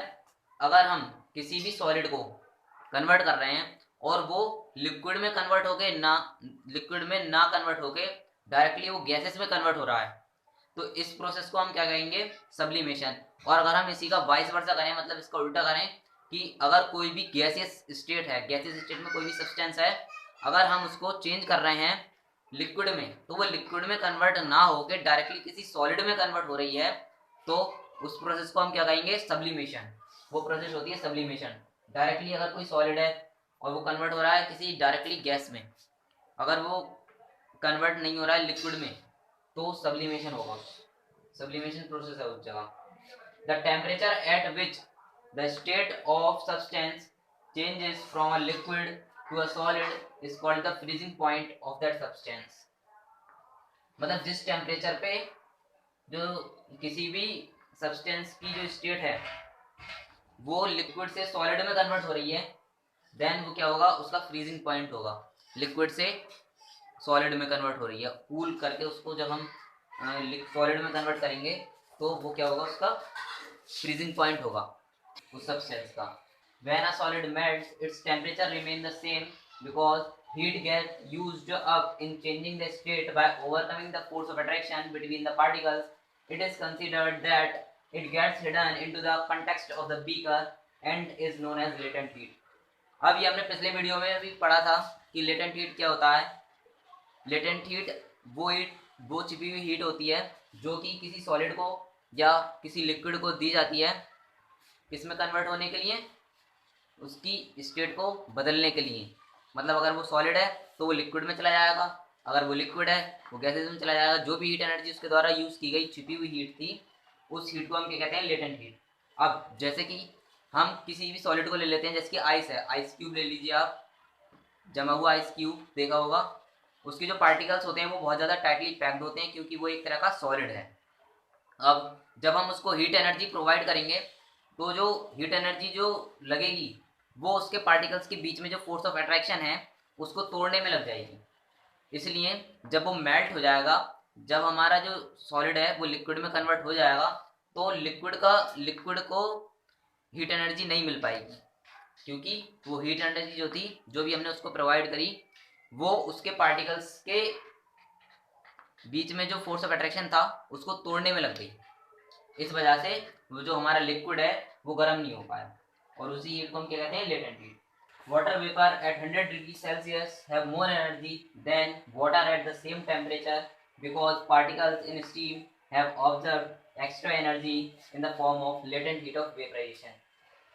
अगर हम किसी भी सॉलिड को कन्वर्ट कर रहे हैं और वो लिक्विड में कन्वर्ट होके ना, लिक्विड में ना कन्वर्ट होके डायरेक्टली वो गैसेस में कन्वर्ट हो रहा है, तो इस प्रोसेस को हम क्या कहेंगे, सब्लिमेशन। और अगर हम इसी का वाइस वर्सा करें, मतलब इसका उल्टा करें कि अगर कोई भी गैसियस स्टेट है, गैसियस स्टेट में कोई भी सब्सटेंस है, अगर हम उसको चेंज कर रहे हैं लिक्विड में तो वो लिक्विड में कन्वर्ट ना होकर डायरेक्टली किसी सॉलिड में कन्वर्ट हो रही है, तो उस प्रोसेस को हम क्या कहेंगे, सब्लिमेशन। वो प्रोसेस होती है सब्लिमेशन। डायरेक्टली अगर कोई सॉलिड है और वो कन्वर्ट हो रहा है किसी डायरेक्टली गैस में, अगर वो कन्वर्ट नहीं हो रहा है लिक्विड में तो सब्लिमेशन होगा, सब्लिमेशन प्रोसेस है उस जगह। The temperature at which the state of substance changes from a liquid to a solid is called the freezing point of that substance. मतलब जिस टेम्परेचर पे जो किसी भी सब्सटेंस की जो स्टेट है वो लिक्विड से सॉलिड में कन्वर्ट हो रही है, देन वो क्या होगा, उसका फ्रीजिंग पॉइंट होगा। लिक्विड से सॉलिड में कन्वर्ट हो रही है, कूल करके उसको जब हम सॉलिड में कन्वर्ट करेंगे तो वो क्या होगा, उसका फ्रीजिंग पॉइंट होगा उस सब्सटेंस का। When a solid melts, its temperature remain the same because heat gets used up in changing the state by overcoming the force of attraction between the particles. It is considered that it gets hidden into the context of the beaker and is known as latent heat। अब ये हमने पिछले video में भी पढ़ा था कि latent heat क्या होता है। लेटेंट हीट वो छिपी हुई हीट होती है जो कि किसी सॉलिड को या किसी लिक्विड को दी जाती है, किसमें कन्वर्ट होने के लिए, उसकी स्टेट को बदलने के लिए। मतलब अगर वो सॉलिड है तो वो लिक्विड में चला जाएगा, अगर वो लिक्विड है वो गैसेज में चला जाएगा। जो भी हीट एनर्जी उसके द्वारा यूज़ की गई छिपी हुई हीट थी, उस हीट को हम क्या कहते हैं, लेटेंट हीट। अब जैसे कि हम किसी भी सॉलिड को ले लेते हैं, जैसे कि आइस है, आइस क्यूब ले लीजिए आप, जमा हुआ आइस क्यूब देखा होगा, उसके जो पार्टिकल्स होते हैं वो बहुत ज़्यादा टाइटली पैक्ड होते हैं क्योंकि वो एक तरह का सॉलिड है। अब जब हम उसको हीट एनर्जी प्रोवाइड करेंगे तो जो हीट एनर्जी जो लगेगी वो उसके पार्टिकल्स के बीच में जो फोर्स ऑफ अट्रैक्शन है उसको तोड़ने में लग जाएगी। इसलिए जब वो मेल्ट हो जाएगा, जब हमारा जो सॉलिड है वो लिक्विड में कन्वर्ट हो जाएगा, तो लिक्विड को हीट एनर्जी नहीं मिल पाएगी क्योंकि वो हीट एनर्जी जो थी, जो भी हमने उसको प्रोवाइड करी, वो उसके पार्टिकल्स के बीच में जो फोर्स ऑफ अट्रैक्शन था उसको तोड़ने में लग गई। इस वजह से वो जो हमारा लिक्विड है वो गर्म नहीं हो पाया, और उसी हीट को हम क्या कहते हैं, latent heat. Water vapour at 100 degree Celsius have more energy than water at the same temperature because particles in steam have observe extra energy in the form of latent heat of vaporization.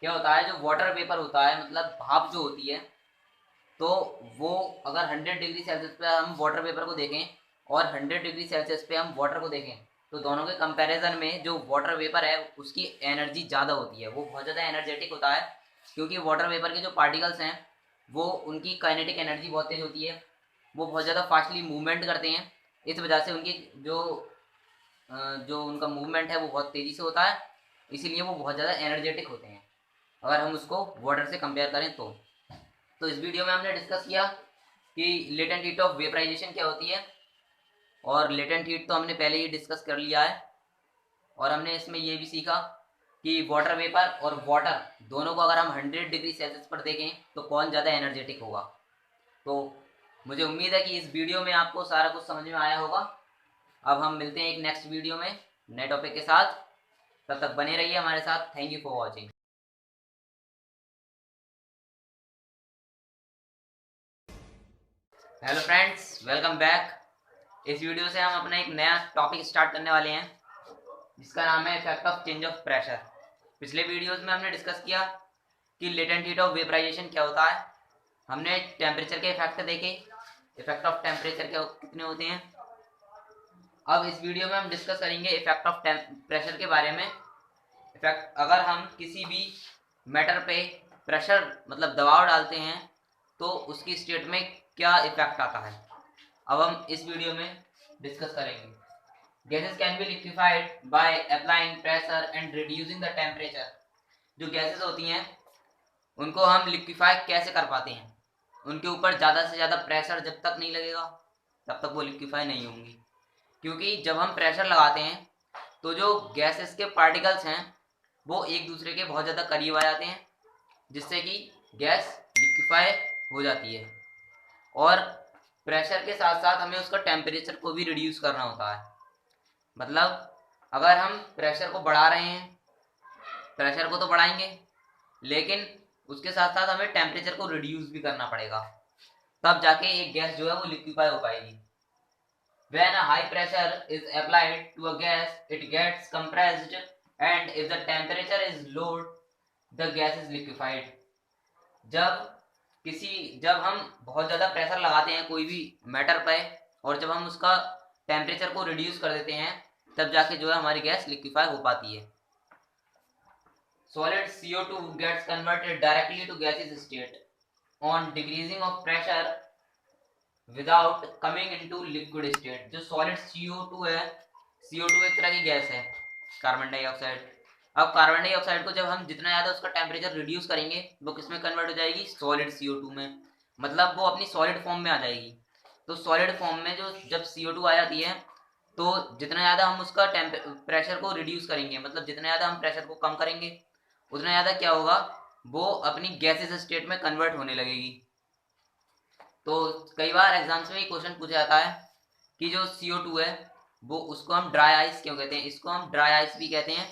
क्या होता है, जो water vapour होता है, मतलब भाप जो होती है, तो वो अगर 100 डिग्री सेल्सियस पे हम वाटर वेपर को देखें और 100 डिग्री सेल्सियस पे हम वाटर को देखें तो दोनों के कंपैरिजन में जो वाटर वेपर है उसकी एनर्जी ज़्यादा होती है, वो बहुत ज़्यादा एनर्जेटिक होता है क्योंकि वाटर वेपर के जो पार्टिकल्स हैं वो उनकी काइनेटिक एनर्जी बहुत तेज होती है, वो बहुत ज़्यादा फास्टली मूवमेंट करते हैं। इस वजह से उनकी जो उनका मूवमेंट है वो बहुत तेज़ी से होता है, इसीलिए वो बहुत ज़्यादा एनर्जेटिक होते हैं अगर हम उसको वाटर से कंपेयर करें तो इस वीडियो में हमने डिस्कस किया कि लेटेंट हीट ऑफ वेपराइजेशन क्या होती है, और लेटेंट हीट तो हमने पहले ही डिस्कस कर लिया है। और हमने इसमें ये भी सीखा कि वाटर वेपर और वाटर दोनों को अगर हम 100 डिग्री सेल्सियस पर देखें तो कौन ज़्यादा एनर्जेटिक होगा। तो मुझे उम्मीद है कि इस वीडियो में आपको सारा कुछ समझ में आया होगा। अब हम मिलते हैं एक नेक्स्ट वीडियो में नए टॉपिक के साथ, तब तक बने रहिए हमारे साथ। Thank you for watching. Hello friends, welcome back. इस वीडियो से हम अपना एक नया टॉपिक स्टार्ट करने वाले हैं जिसका नाम है effect of change of pressure. पिछले वीडियोस में हमने डिस्कस किया कि लेटेंट हीट ऑफ वेपराइजेशन क्या होता है, हमने टेम्परेचर के इफेक्ट देखे, इफेक्ट ऑफ टेम्परेचर क्या कितने होते हैं। अब इस वीडियो में हम डिस्कस करेंगे इफेक्ट ऑफ प्रेशर के बारे में। इफेक्ट, अगर हम किसी भी मैटर पे प्रेशर मतलब दबाव डालते हैं तो उसकी स्टेट में क्या इफेक्ट आता है, अब हम इस वीडियो में डिस्कस करेंगे। Gases can be liquefied by applying pressure and reducing the temperature. जो गैसेस होती हैं उनको हम लिक्विफाई कैसे कर पाते हैं, उनके ऊपर ज़्यादा से ज़्यादा प्रेशर जब तक नहीं लगेगा तब तक वो लिक्विफाई नहीं होंगी। क्योंकि जब हम प्रेशर लगाते हैं तो जो गैसेस के पार्टिकल्स हैं वो एक दूसरे के बहुत ज़्यादा करीब आ जाते हैं, जिससे कि गैस लिक्विफाई हो जाती है। और प्रेशर के साथ साथ हमें उसका टेम्परेचर को भी रिड्यूस करना होता है। मतलब अगर हम प्रेशर को बढ़ा रहे हैं, प्रेशर को तो बढ़ाएंगे लेकिन उसके साथ साथ हमें टेम्परेचर को रिड्यूस भी करना पड़ेगा, तब जाके एक गैस जो है वो लिक्विफाई हो पाएगी। When a high pressure is applied to a gas, it gets compressed, and if the temperature is low, the gas is liquefied. जब हम बहुत ज़्यादा प्रेशर लगाते हैं कोई भी मैटर पे और जब हम उसका टेम्परेचर को रिड्यूस कर देते हैं तब जाके जो है हमारी गैस लिक्विफाई हो पाती है। Solid CO2 gets converted directly to gaseous state on decreasing of pressure without coming into liquid state। जो solid CO2 है, CO2 एक तरह की गैस है, कार्बन डाइऑक्साइड। अब कार्बन डाइऑक्साइड को जब हम जितना ज़्यादा उसका टेम्परेचर रिड्यूस करेंगे वो किस में कन्वर्ट हो जाएगी, सॉलिड CO2 में, मतलब वो अपनी सॉलिड फॉर्म में आ जाएगी। तो सॉलिड फॉर्म में जो जब CO2 आ जाती है तो जितना ज़्यादा हम उसका प्रेशर को रिड्यूस करेंगे, मतलब जितना ज़्यादा हम प्रेशर को कम करेंगे उतना ज़्यादा क्या होगा, वो अपनी गैसेस स्टेट में कन्वर्ट होने लगेगी। तो कई बार एग्जाम्स में क्वेश्चन पूछा जाता है कि जो CO2 है वो उसको हम ड्राई आइस क्यों कहते हैं, इसको हम ड्राई आइस भी कहते हैं।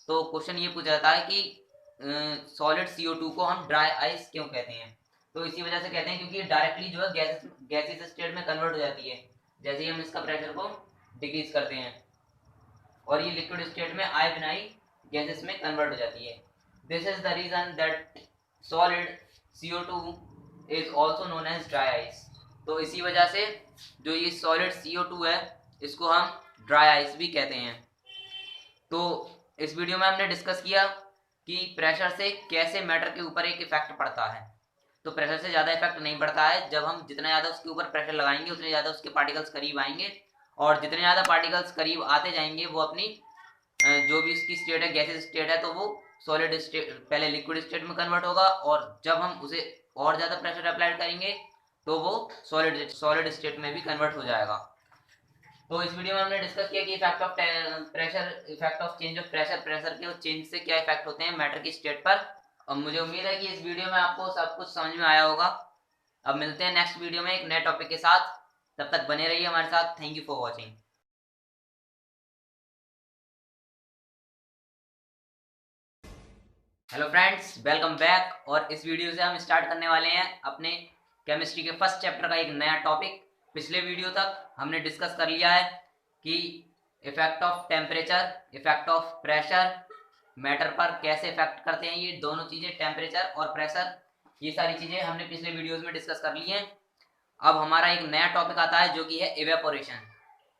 तो क्वेश्चन ये पूछा जाता है कि सॉलिड CO2 को हम ड्राई आइस क्यों कहते हैं। तो इसी वजह से कहते हैं क्योंकि डायरेक्टली जो है गैसेस स्टेट में कन्वर्ट हो जाती है जैसे ही हम इसका प्रेशर को डिक्रीज करते हैं, और ये लिक्विड स्टेट में आए बिना ही गैसेस में कन्वर्ट हो जाती है। This is the reason that solid CO2 is also known as dry ice. तो इसी वजह से जो ये सॉलिड CO2 है इसको हम ड्राई आइस भी कहते हैं। तो इस वीडियो में हमने डिस्कस किया कि प्रेशर से कैसे मैटर के ऊपर एक इफेक्ट पड़ता है। तो प्रेशर से ज़्यादा इफेक्ट नहीं पड़ता है, जब हम जितना ज़्यादा उसके ऊपर प्रेशर लगाएंगे उतने ज़्यादा उसके पार्टिकल्स करीब आएंगे, और जितने ज़्यादा पार्टिकल्स करीब आते जाएंगे वो अपनी जो भी उसकी स्टेट है, गैसेस स्टेट है, तो वो सॉलिड स्टेट पहले लिक्विड स्टेट में कन्वर्ट होगा, और जब हम उसे और ज़्यादा प्रेशर अप्लाई करेंगे तो वो सॉलिड स्टेट में भी कन्वर्ट हो जाएगा। तो इस वीडियो में हमने डिस्कस किया कि effect of pressure, effect of change of pressure, pressure के चेंज से क्या इफेक्ट होते हैं मैटर की स्टेट पर। और मुझे उम्मीद है कि इस वीडियो में आपको सब कुछ समझ में आया होगा। अब मिलते हैं नेक्स्ट वीडियो में एक नए टॉपिक के साथ, तब तक बने रहिए हमारे साथ। Thank you for watching. Hello friends, welcome back. और इस वीडियो से हम स्टार्ट करने वाले हैं अपने केमिस्ट्री के फर्स्ट चैप्टर का एक नया टॉपिक। पिछले वीडियो तक हमने डिस्कस कर लिया है कि effect of temperature, effect of pressure matter पर कैसे इफेक्ट करते हैं। ये दोनों चीज़ें, टेम्परेचर और प्रेशर, ये सारी चीज़ें हमने पिछले वीडियोस में डिस्कस कर ली हैं। अब हमारा एक नया टॉपिक आता है जो कि है इवेपोरेशन।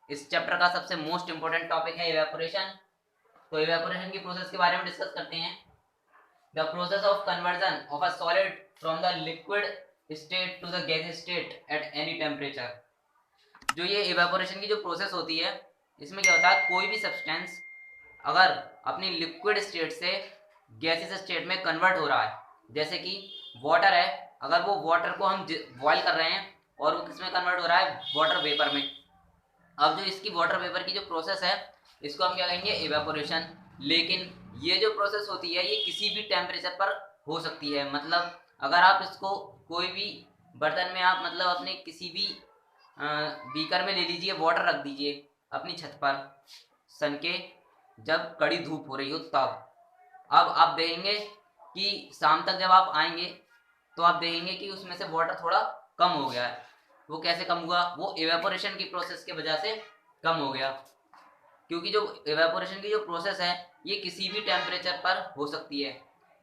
इस चैप्टर का सबसे मोस्ट इंपॉर्टेंट टॉपिक है इवेपोरेशन। तो इवेपोरेशन की प्रोसेस के बारे में डिस्कस करते हैं। The process of conversion of a solid from the liquid state to the gas state at any temperature। जो ये इवेपोरेशन की जो प्रोसेस होती है इसमें क्या होता है, कोई भी सब्सटेंस अगर अपनी लिक्विड स्टेट से गैसेस स्टेट में कन्वर्ट हो रहा है, जैसे कि वाटर है, अगर वो वाटर को हम बॉयल कर रहे हैं और वो किस में कन्वर्ट हो रहा है, वाटर वेपर में। अब जो इसकी वाटर वेपर की जो प्रोसेस है इसको हम क्या कहेंगे, इवेपोरेशन। लेकिन ये जो प्रोसेस होती है ये किसी भी टेम्परेचर पर हो सकती है। मतलब अगर आप इसको कोई भी बर्तन में आप मतलब अपने किसी भी बीकर में ले लीजिए, वाटर रख दीजिए अपनी छत पर सन के, जब कड़ी धूप हो रही हो तब। अब आप देखेंगे कि शाम तक जब आप आएंगे तो आप देखेंगे कि उसमें से वाटर थोड़ा कम हो गया है। वो कैसे कम हुआ, वो इवेपोरेशन की प्रोसेस की वजह से कम हो गया। क्योंकि जो इवेपोरेशन की जो प्रोसेस है ये किसी भी टेम्परेचर पर हो सकती है,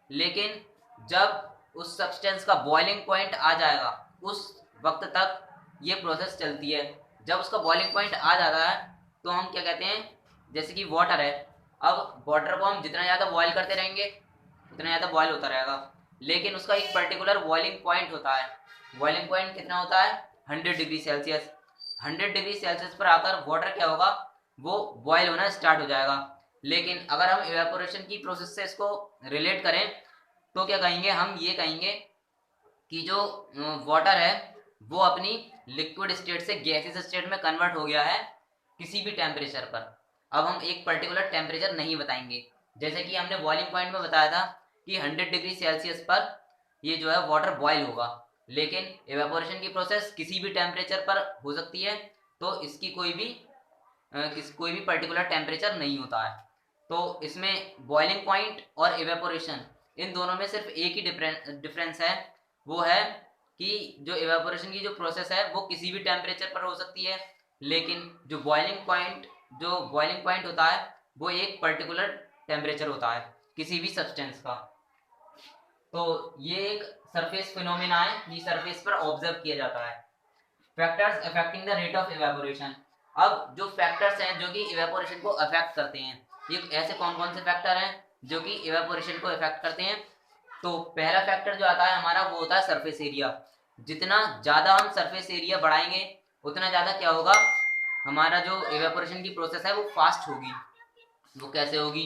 लेकिन जब उस सब्सटेंस का बॉइलिंग पॉइंट आ जाएगा उस वक्त तक ये प्रोसेस चलती है। जब उसका बॉइलिंग पॉइंट आ जाता है तो हम क्या कहते हैं, जैसे कि वाटर है, अब वाटर को हम जितना ज़्यादा बॉयल करते रहेंगे उतना ज़्यादा बॉयल होता रहेगा, लेकिन उसका एक पर्टिकुलर बॉइलिंग पॉइंट होता है। बॉइलिंग पॉइंट कितना होता है? 100 डिग्री सेल्सियस। 100 डिग्री सेल्सियस पर आकर वाटर क्या होगा, वो बॉयल होना स्टार्ट हो जाएगा। लेकिन अगर हम इवेपोरेशन की प्रोसेस से इसको रिलेट करें तो क्या कहेंगे, हम ये कहेंगे कि जो वाटर है वो अपनी लिक्विड स्टेट से गैसियस स्टेट में कन्वर्ट हो गया है किसी भी टेम्परेचर पर। अब हम एक पर्टिकुलर टेम्परेचर नहीं बताएंगे, जैसे कि हमने बॉइलिंग पॉइंट में बताया था कि 100 डिग्री सेल्सियस पर ये जो है वाटर बॉयल होगा, लेकिन इवेपोरेशन की प्रोसेस किसी भी टेम्परेचर पर हो सकती है, तो इसकी कोई भी पर्टिकुलर टेम्परेचर नहीं होता है। तो इसमें बॉइलिंग पॉइंट और इवेपोरेशन इन दोनों में सिर्फ एक ही डिफरेंस है, वो है कि जो इवेपोरेशन की जो प्रोसेस है वो किसी भी टेम्परेचर पर हो सकती है, लेकिन जो बॉइलिंग पॉइंट होता है वो एक पर्टिकुलर टेम्परेचर होता है किसी भी सब्सटेंस का। तो ये एक सरफेस फिनोमेना है, ये सरफेस पर ऑब्जर्व किया जाता है। Factors affecting the rate of evaporation. अब जो फैक्टर्स हैं जो कि इवेपोरेशन को अफेक्ट करते हैं, ये ऐसे कौन कौन से फैक्टर हैं जो कि इवेपोरेशन को अफेक्ट करते हैं? तो पहला फैक्टर जो आता है हमारा वो होता है सरफेस एरिया। जितना ज़्यादा हम सरफेस एरिया बढ़ाएंगे उतना ज़्यादा क्या होगा, हमारा जो इवेपोरेशन की प्रोसेस है वो फास्ट होगी। वो कैसे होगी?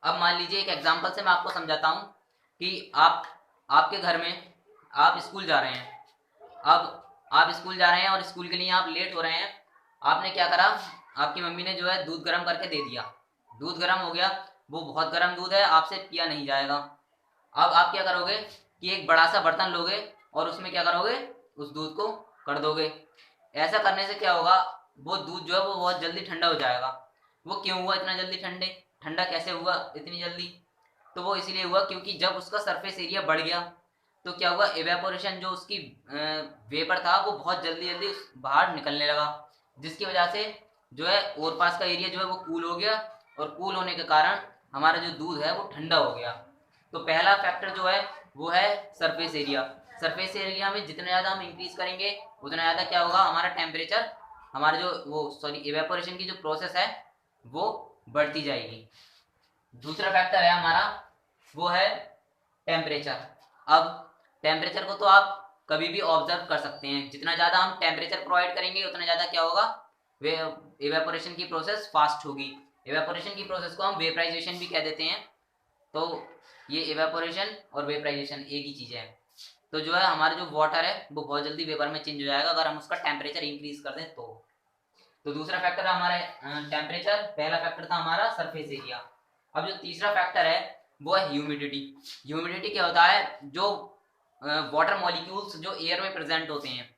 अब मान लीजिए एक एग्जांपल से मैं आपको समझाता हूँ कि आपके घर में आप स्कूल जा रहे हैं। अब आप स्कूल जा रहे हैं और स्कूल के लिए आप लेट हो रहे हैं। आपने क्या करा, आपकी मम्मी ने जो है दूध गर्म करके दे दिया, दूध गर्म हो गया, वो बहुत गर्म दूध है, आपसे पिया नहीं जाएगा। अब आप क्या करोगे कि एक बड़ा सा बर्तन लोगे और उसमें क्या करोगे, उस दूध को कर दोगे। ऐसा करने से क्या होगा, वो दूध जो है वो बहुत जल्दी ठंडा हो जाएगा। वो क्यों हुआ इतना जल्दी ठंडा कैसे हुआ इतनी जल्दी? तो वो इसीलिए हुआ क्योंकि जब उसका सरफेस एरिया बढ़ गया तो क्या हुआ, इवेपोरेशन जो उसकी वेपर था वो बहुत जल्दी जल्दी बाहर निकलने लगा, जिसकी वजह से जो है और पास का एरिया जो है वो कूल हो गया, और कूल होने के कारण हमारा जो दूध है वो ठंडा हो गया। तो पहला फैक्टर जो है वो है सरफेस एरिया। सरफेस एरिया में जितना ज़्यादा हम इंक्रीज करेंगे उतना ज़्यादा क्या होगा, हमारा टेम्परेचर, हमारा जो वो सॉरी इवेपोरेशन की जो प्रोसेस है वो बढ़ती जाएगी। दूसरा फैक्टर है हमारा वो है टेम्परेचर। अब टेम्परेचर को तो आप कभी भी ऑब्जर्व कर सकते हैं, जितना ज़्यादा हम टेम्परेचर प्रोवाइड करेंगे उतना ज़्यादा क्या होगा, वे इवेपोरेशन की प्रोसेस फास्ट होगी। इवेपोरेशन की प्रोसेस को हम वेपराइजेशन भी कह देते हैं। तो ये इवेपोरेशन और वेपराइजेशन एक ही चीज़ है। तो जो है हमारा जो वाटर है वो बहुत जल्दी वेपर में चेंज हो जाएगा अगर हम उसका टेम्परेचर इंक्रीज कर दें तो दूसरा फैक्टर है हमारे टेम्परेचर, पहला फैक्टर था हमारा सरफेस एरिया। अब जो तीसरा फैक्टर है वो है ह्यूमिडिटी। ह्यूमिडिटी क्या होता है, जो वाटर मॉलिक्यूल्स जो एयर में प्रेजेंट होते हैं,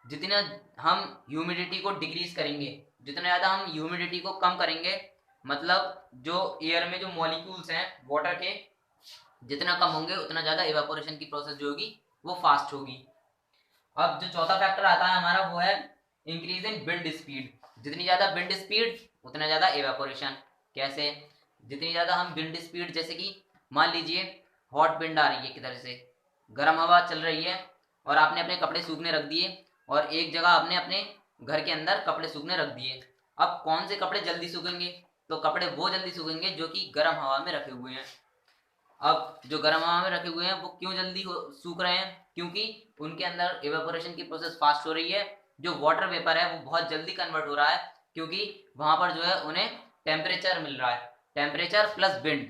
जितना हम ह्यूमिडिटी को डिक्रीज करेंगे, जितना ज़्यादा हम ह्यूमिडिटी को कम करेंगे, मतलब जो एयर में जो मॉलिक्यूल्स हैं वाटर के जितना कम होंगे उतना ज़्यादा इवेपोरेशन की प्रोसेस जो होगी वो फास्ट होगी। अब जो चौथा फैक्टर आता है हमारा वो है इंक्रीज इन विंड स्पीड। जितनी ज़्यादा विंड स्पीड उतना ज़्यादा इवेपोरेशन। कैसे? जितनी ज़्यादा हम विंड स्पीड, जैसे कि मान लीजिए हॉट विंड आ रही है किधर से, गर्म हवा चल रही है, और आपने अपने कपड़े सूखने रख दिए, और एक जगह आपने अपने घर के अंदर कपड़े सूखने रख दिए। अब कौन से कपड़े जल्दी सूखेंगे? तो कपड़े वो जल्दी सूखेंगे जो कि गर्म हवा में रखे हुए हैं। अब जो गर्म हवा में रखे हुए हैं वो क्यों जल्दी सूख रहे हैं? क्योंकि उनके अंदर इवेपोरेशन की प्रोसेस फास्ट हो रही है। जो वाटर वेपर है वो बहुत जल्दी कन्वर्ट हो रहा है, क्योंकि वहां पर जो है उन्हें टेम्परेचर मिल रहा है, टेम्परेचर प्लस विंड।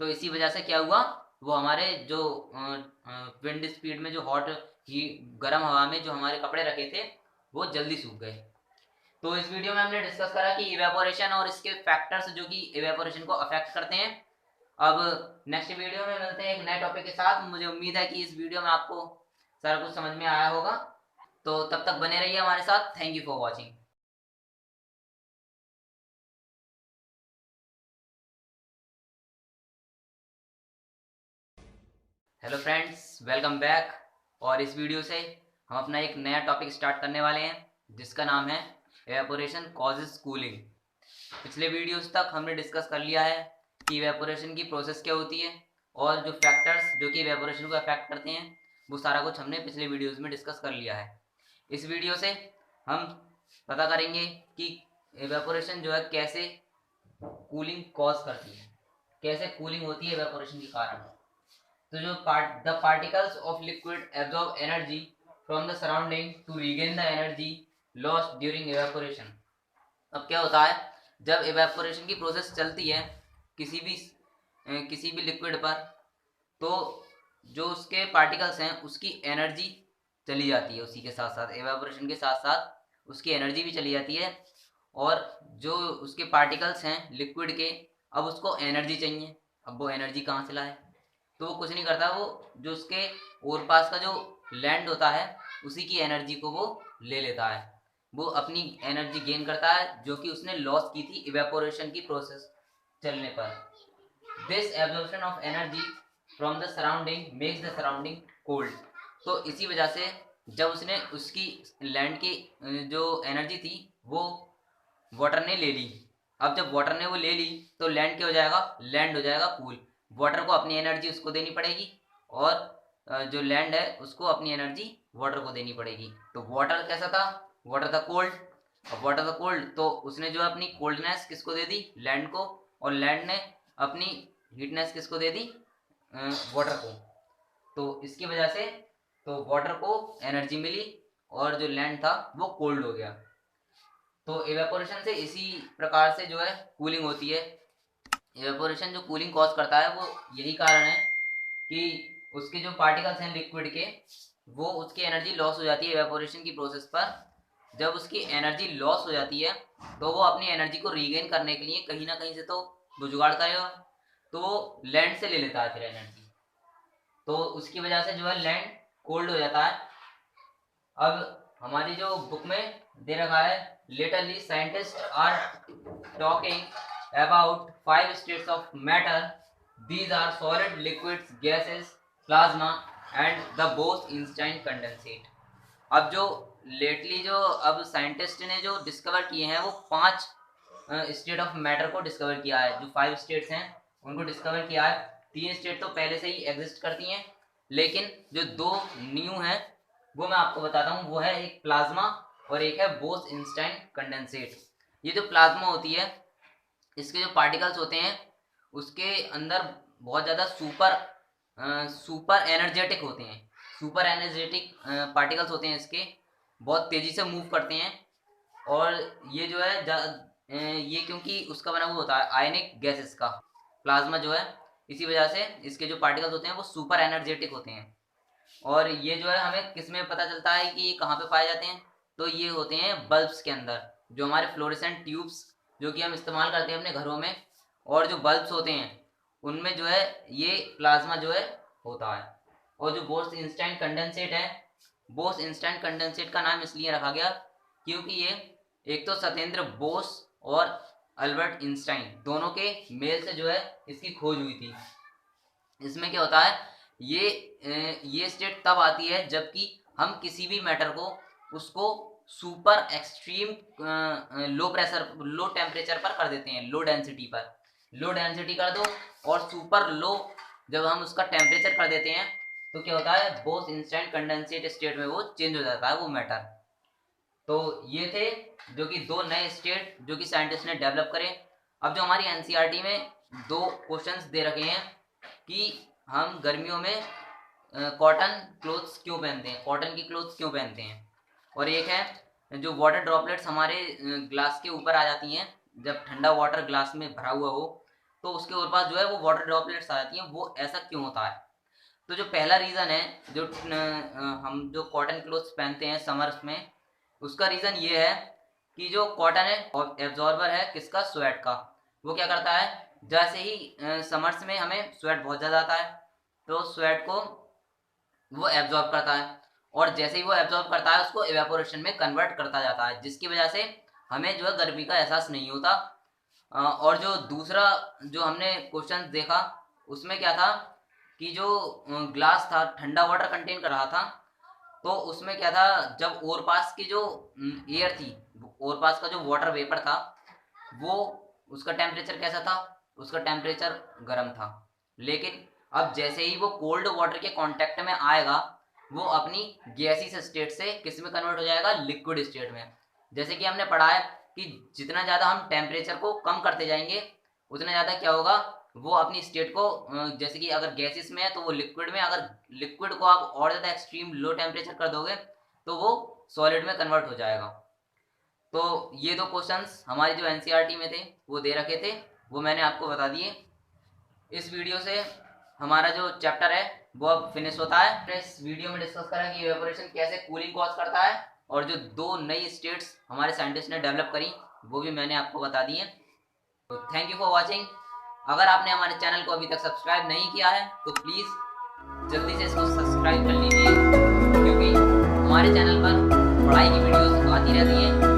तो इसी वजह से क्या हुआ, वो हमारे जो विंड स्पीड में जो हॉट ही गर्म हवा में जो हमारे कपड़े रखे थे वो जल्दी सूख गए। तो इस वीडियो में हमने डिस्कस करा कि इवेपोरेशन और इसके फैक्टर्स जो कि इवेपोरेशन को अफेक्ट करते हैं। अब नेक्स्ट वीडियो में मिलते हैं एक नए टॉपिक के साथ। मुझे उम्मीद है कि इस वीडियो में आपको सारा कुछ समझ में आया होगा। तो तब तक बने रहिए हमारे साथ। Thank you for watching. Hello friends, welcome back. और इस वीडियो से हम अपना एक नया टॉपिक स्टार्ट करने वाले हैं जिसका नाम है एवेपोरेशन कॉजेज कूलिंग। पिछले वीडियोस तक हमने डिस्कस कर लिया है कि इवेपोरेशन की प्रोसेस क्या होती है और जो फैक्टर्स जो कि इवेपोरेशन को अफेक्ट करते हैं वो सारा कुछ हमने पिछले वीडियोस में डिस्कस कर लिया है। इस वीडियो से हम पता करेंगे कि इवेपोरेशन जो है कैसे कूलिंग कॉज करती है, कैसे कूलिंग होती है इवेपोरेशन के कारण। तो जो the particles of liquid absorb energy from the surrounding to regain the energy lost during evaporation. अब क्या होता है, जब इवेपोरेशन की प्रोसेस चलती है किसी भी लिक्विड पर, तो जो उसके पार्टिकल्स हैं उसकी एनर्जी चली जाती है, उसी के साथ साथ इवेपोरेशन के साथ साथ उसकी एनर्जी भी चली जाती है। और जो उसके पार्टिकल्स हैं लिक्विड के, अब उसको एनर्जी चाहिए। अब वो एनर्जी कहाँ से लाए, तो वो कुछ नहीं करता, वो जो उसके और पास का जो लैंड होता है उसी की एनर्जी को वो ले लेता है, वो अपनी एनर्जी गेन करता है जो कि उसने लॉस की थी इवेपोरेशन की प्रोसेस चलने पर। This absorption of energy from the surrounding makes the surrounding cold. तो इसी वजह से जब उसने उसकी लैंड की जो एनर्जी थी वो वाटर ने ले ली। अब जब वाटर ने वो ले ली तो लैंड क्या हो जाएगा, लैंड हो जाएगा कूल। वाटर को अपनी एनर्जी उसको देनी पड़ेगी और जो लैंड है उसको अपनी एनर्जी वाटर को देनी पड़ेगी। तो वाटर कैसा था, वाटर था कोल्ड। अब वाटर था कोल्ड तो उसने जो अपनी कोल्डनेस किसको दे दी, लैंड को, और लैंड ने अपनी हीटनेस किसको दे दी, वाटर को। तो इसकी वजह से तो वाटर को एनर्जी मिली और जो लैंड था वो कोल्ड हो गया। तो इवेपोरेशन से इसी प्रकार से जो है कूलिंग होती है। इवेपोरेशन जो कूलिंग कॉज करता है वो यही कारण है कि उसके जो पार्टिकल्स हैं लिक्विड के, वो उसकी एनर्जी लॉस हो जाती है इवेपोरेशन की प्रोसेस पर। जब उसकी एनर्जी लॉस हो जाती है तो वो अपनी एनर्जी को रीगेन करने के लिए कहीं ना कहीं से तो वो जुगाड़ करेगा, तो वो लैंड से ले लेता है फिर एनर्जी। तो उसकी वजह से जो है लैंड कोल्ड हो जाता है। अब हमारी जो बुक में दे रखा है, literally scientist are talking about 5 states of matter. These are solid, liquids, gases, plasma and the Bose Einstein condensate. अब जो लेटली जो अब साइंटिस्ट ने जो डिस्कवर किए हैं वो 5 स्टेट ऑफ मैटर को डिस्कवर किया है। जो 5 स्टेट्स हैं उनको डिस्कवर किया है। 3 स्टेट तो पहले से ही एग्जिस्ट करती हैं, लेकिन जो 2 न्यू हैं वो मैं आपको बताता हूँ। वो है एक प्लाज्मा और एक है बोस-आइंस्टाइन कंडेंसेट। ये जो प्लाज्मा होती है, इसके जो पार्टिकल्स होते हैं उसके अंदर बहुत ज़्यादा सुपर एनर्जेटिक होते हैं। सुपर एनर्जेटिक पार्टिकल्स होते हैं इसके, बहुत तेज़ी से मूव करते हैं। और ये जो है ये क्योंकि उसका बना हुआ होता है आयनिक गैसेस का, प्लाज्मा जो है, इसी वजह से इसके जो पार्टिकल्स होते हैं वो सुपर एनर्जेटिक होते हैं। और ये जो है हमें किस में पता चलता है कि ये कहाँ पे पाए जाते हैं, तो ये होते हैं बल्ब्स के अंदर, जो हमारे फ्लोरेसेंट ट्यूब्स जो कि हम इस्तेमाल करते हैं अपने घरों में, और जो बल्ब्स होते हैं उनमें जो है ये प्लाज्मा जो है होता है। और जो बोस-आइंस्टाइन कंडेंसेट है, बोस-आइंस्टाइन कंडेंसेट का नाम इसलिए रखा गया क्योंकि ये एक तो सत्येंद्र बोस और अल्बर्ट आइंस्टाइन दोनों के मेल से जो है इसकी खोज हुई थी। इसमें क्या होता है, ये स्टेट तब आती है जबकि हम किसी भी मैटर को उसको सुपर एक्सट्रीम लो टेम्परेचर पर कर देते हैं, लो डेंसिटी पर। लो डेंसिटी कर दो और सुपर लो जब हम उसका टेम्परेचर कर देते हैं तो क्या होता है, बोस-आइंस्टाइन कंडेंसेट स्टेट में वो चेंज हो जाता है वो मैटर। तो ये थे जो कि 2 नए स्टेट जो कि साइंटिस्ट ने डेवलप करे। अब जो हमारी एनसीईआरटी में 2 क्वेश्चंस दे रखे हैं कि हम गर्मियों में कॉटन क्लोथ्स क्यों पहनते हैं, कॉटन की क्लोथ्स क्यों पहनते हैं। और एक है जो वाटर ड्रॉपलेट्स हमारे ग्लास के ऊपर आ जाती हैं, जब ठंडा वाटर ग्लास में भरा हुआ हो तो उसके ऊपर पास जो है वो वाटर ड्रॉपलेट्स आ जाती हैं, वो ऐसा क्यों होता है। तो जो पहला रीज़न है, जो हम जो कॉटन क्लोथ्स पहनते हैं समर्स में, उसका रीज़न ये है कि जो कॉटन है एब्जॉर्बर है किसका, स्वेट का। वो क्या करता है, जैसे ही समर्स में हमें स्वेट बहुत ज़्यादा आता है तो स्वेट को वो एब्जॉर्ब करता है, और जैसे ही वो एब्जॉर्ब करता है उसको इवेपोरेशन में कन्वर्ट करता जाता है, जिसकी वजह से हमें जो है गर्मी का एहसास नहीं होता। और जो दूसरा जो हमने क्वेश्चन देखा उसमें क्या था कि जो ग्लास था ठंडा वाटर कंटेन कर रहा था, तो उसमें क्या था, जब और पास की जो एयर थी, और पास का जो वाटर वेपर था वो उसका टेम्परेचर कैसा था, उसका टेम्परेचर गर्म था। लेकिन अब जैसे ही वो कोल्ड वाटर के कांटेक्ट में आएगा, वो अपनी गैसीय स्टेट से किस में कन्वर्ट हो जाएगा, लिक्विड स्टेट में। जैसे कि हमने पढ़ा है कि जितना ज़्यादा हम टेम्परेचर को कम करते जाएंगे, उतना ज़्यादा क्या होगा, वो अपनी स्टेट को जैसे कि अगर गैसेस में है तो वो लिक्विड में, अगर लिक्विड को आप और ज़्यादा एक्सट्रीम लो टेम्परेचर कर दोगे तो वो सॉलिड में कन्वर्ट हो जाएगा। तो ये दो क्वेश्चंस हमारी जो एनसीईआरटी में थे वो दे रखे थे, वो मैंने आपको बता दिए। इस वीडियो से हमारा जो चैप्टर है वो अब फिनिश होता है। इस वीडियो में डिस्कस करें कि इवेपोरेशन कैसे कूलिंग कॉज करता है, और जो दो नई स्टेट्स हमारे साइंटिस्ट ने डेवलप करी वो भी मैंने आपको बता दी है। तो थैंक यू फॉर वॉचिंग। अगर आपने हमारे चैनल को अभी तक सब्सक्राइब नहीं किया है तो प्लीज़ जल्दी से इसको सब्सक्राइब कर लीजिए, क्योंकि हमारे चैनल पर पढ़ाई की वीडियोस आती रहती हैं।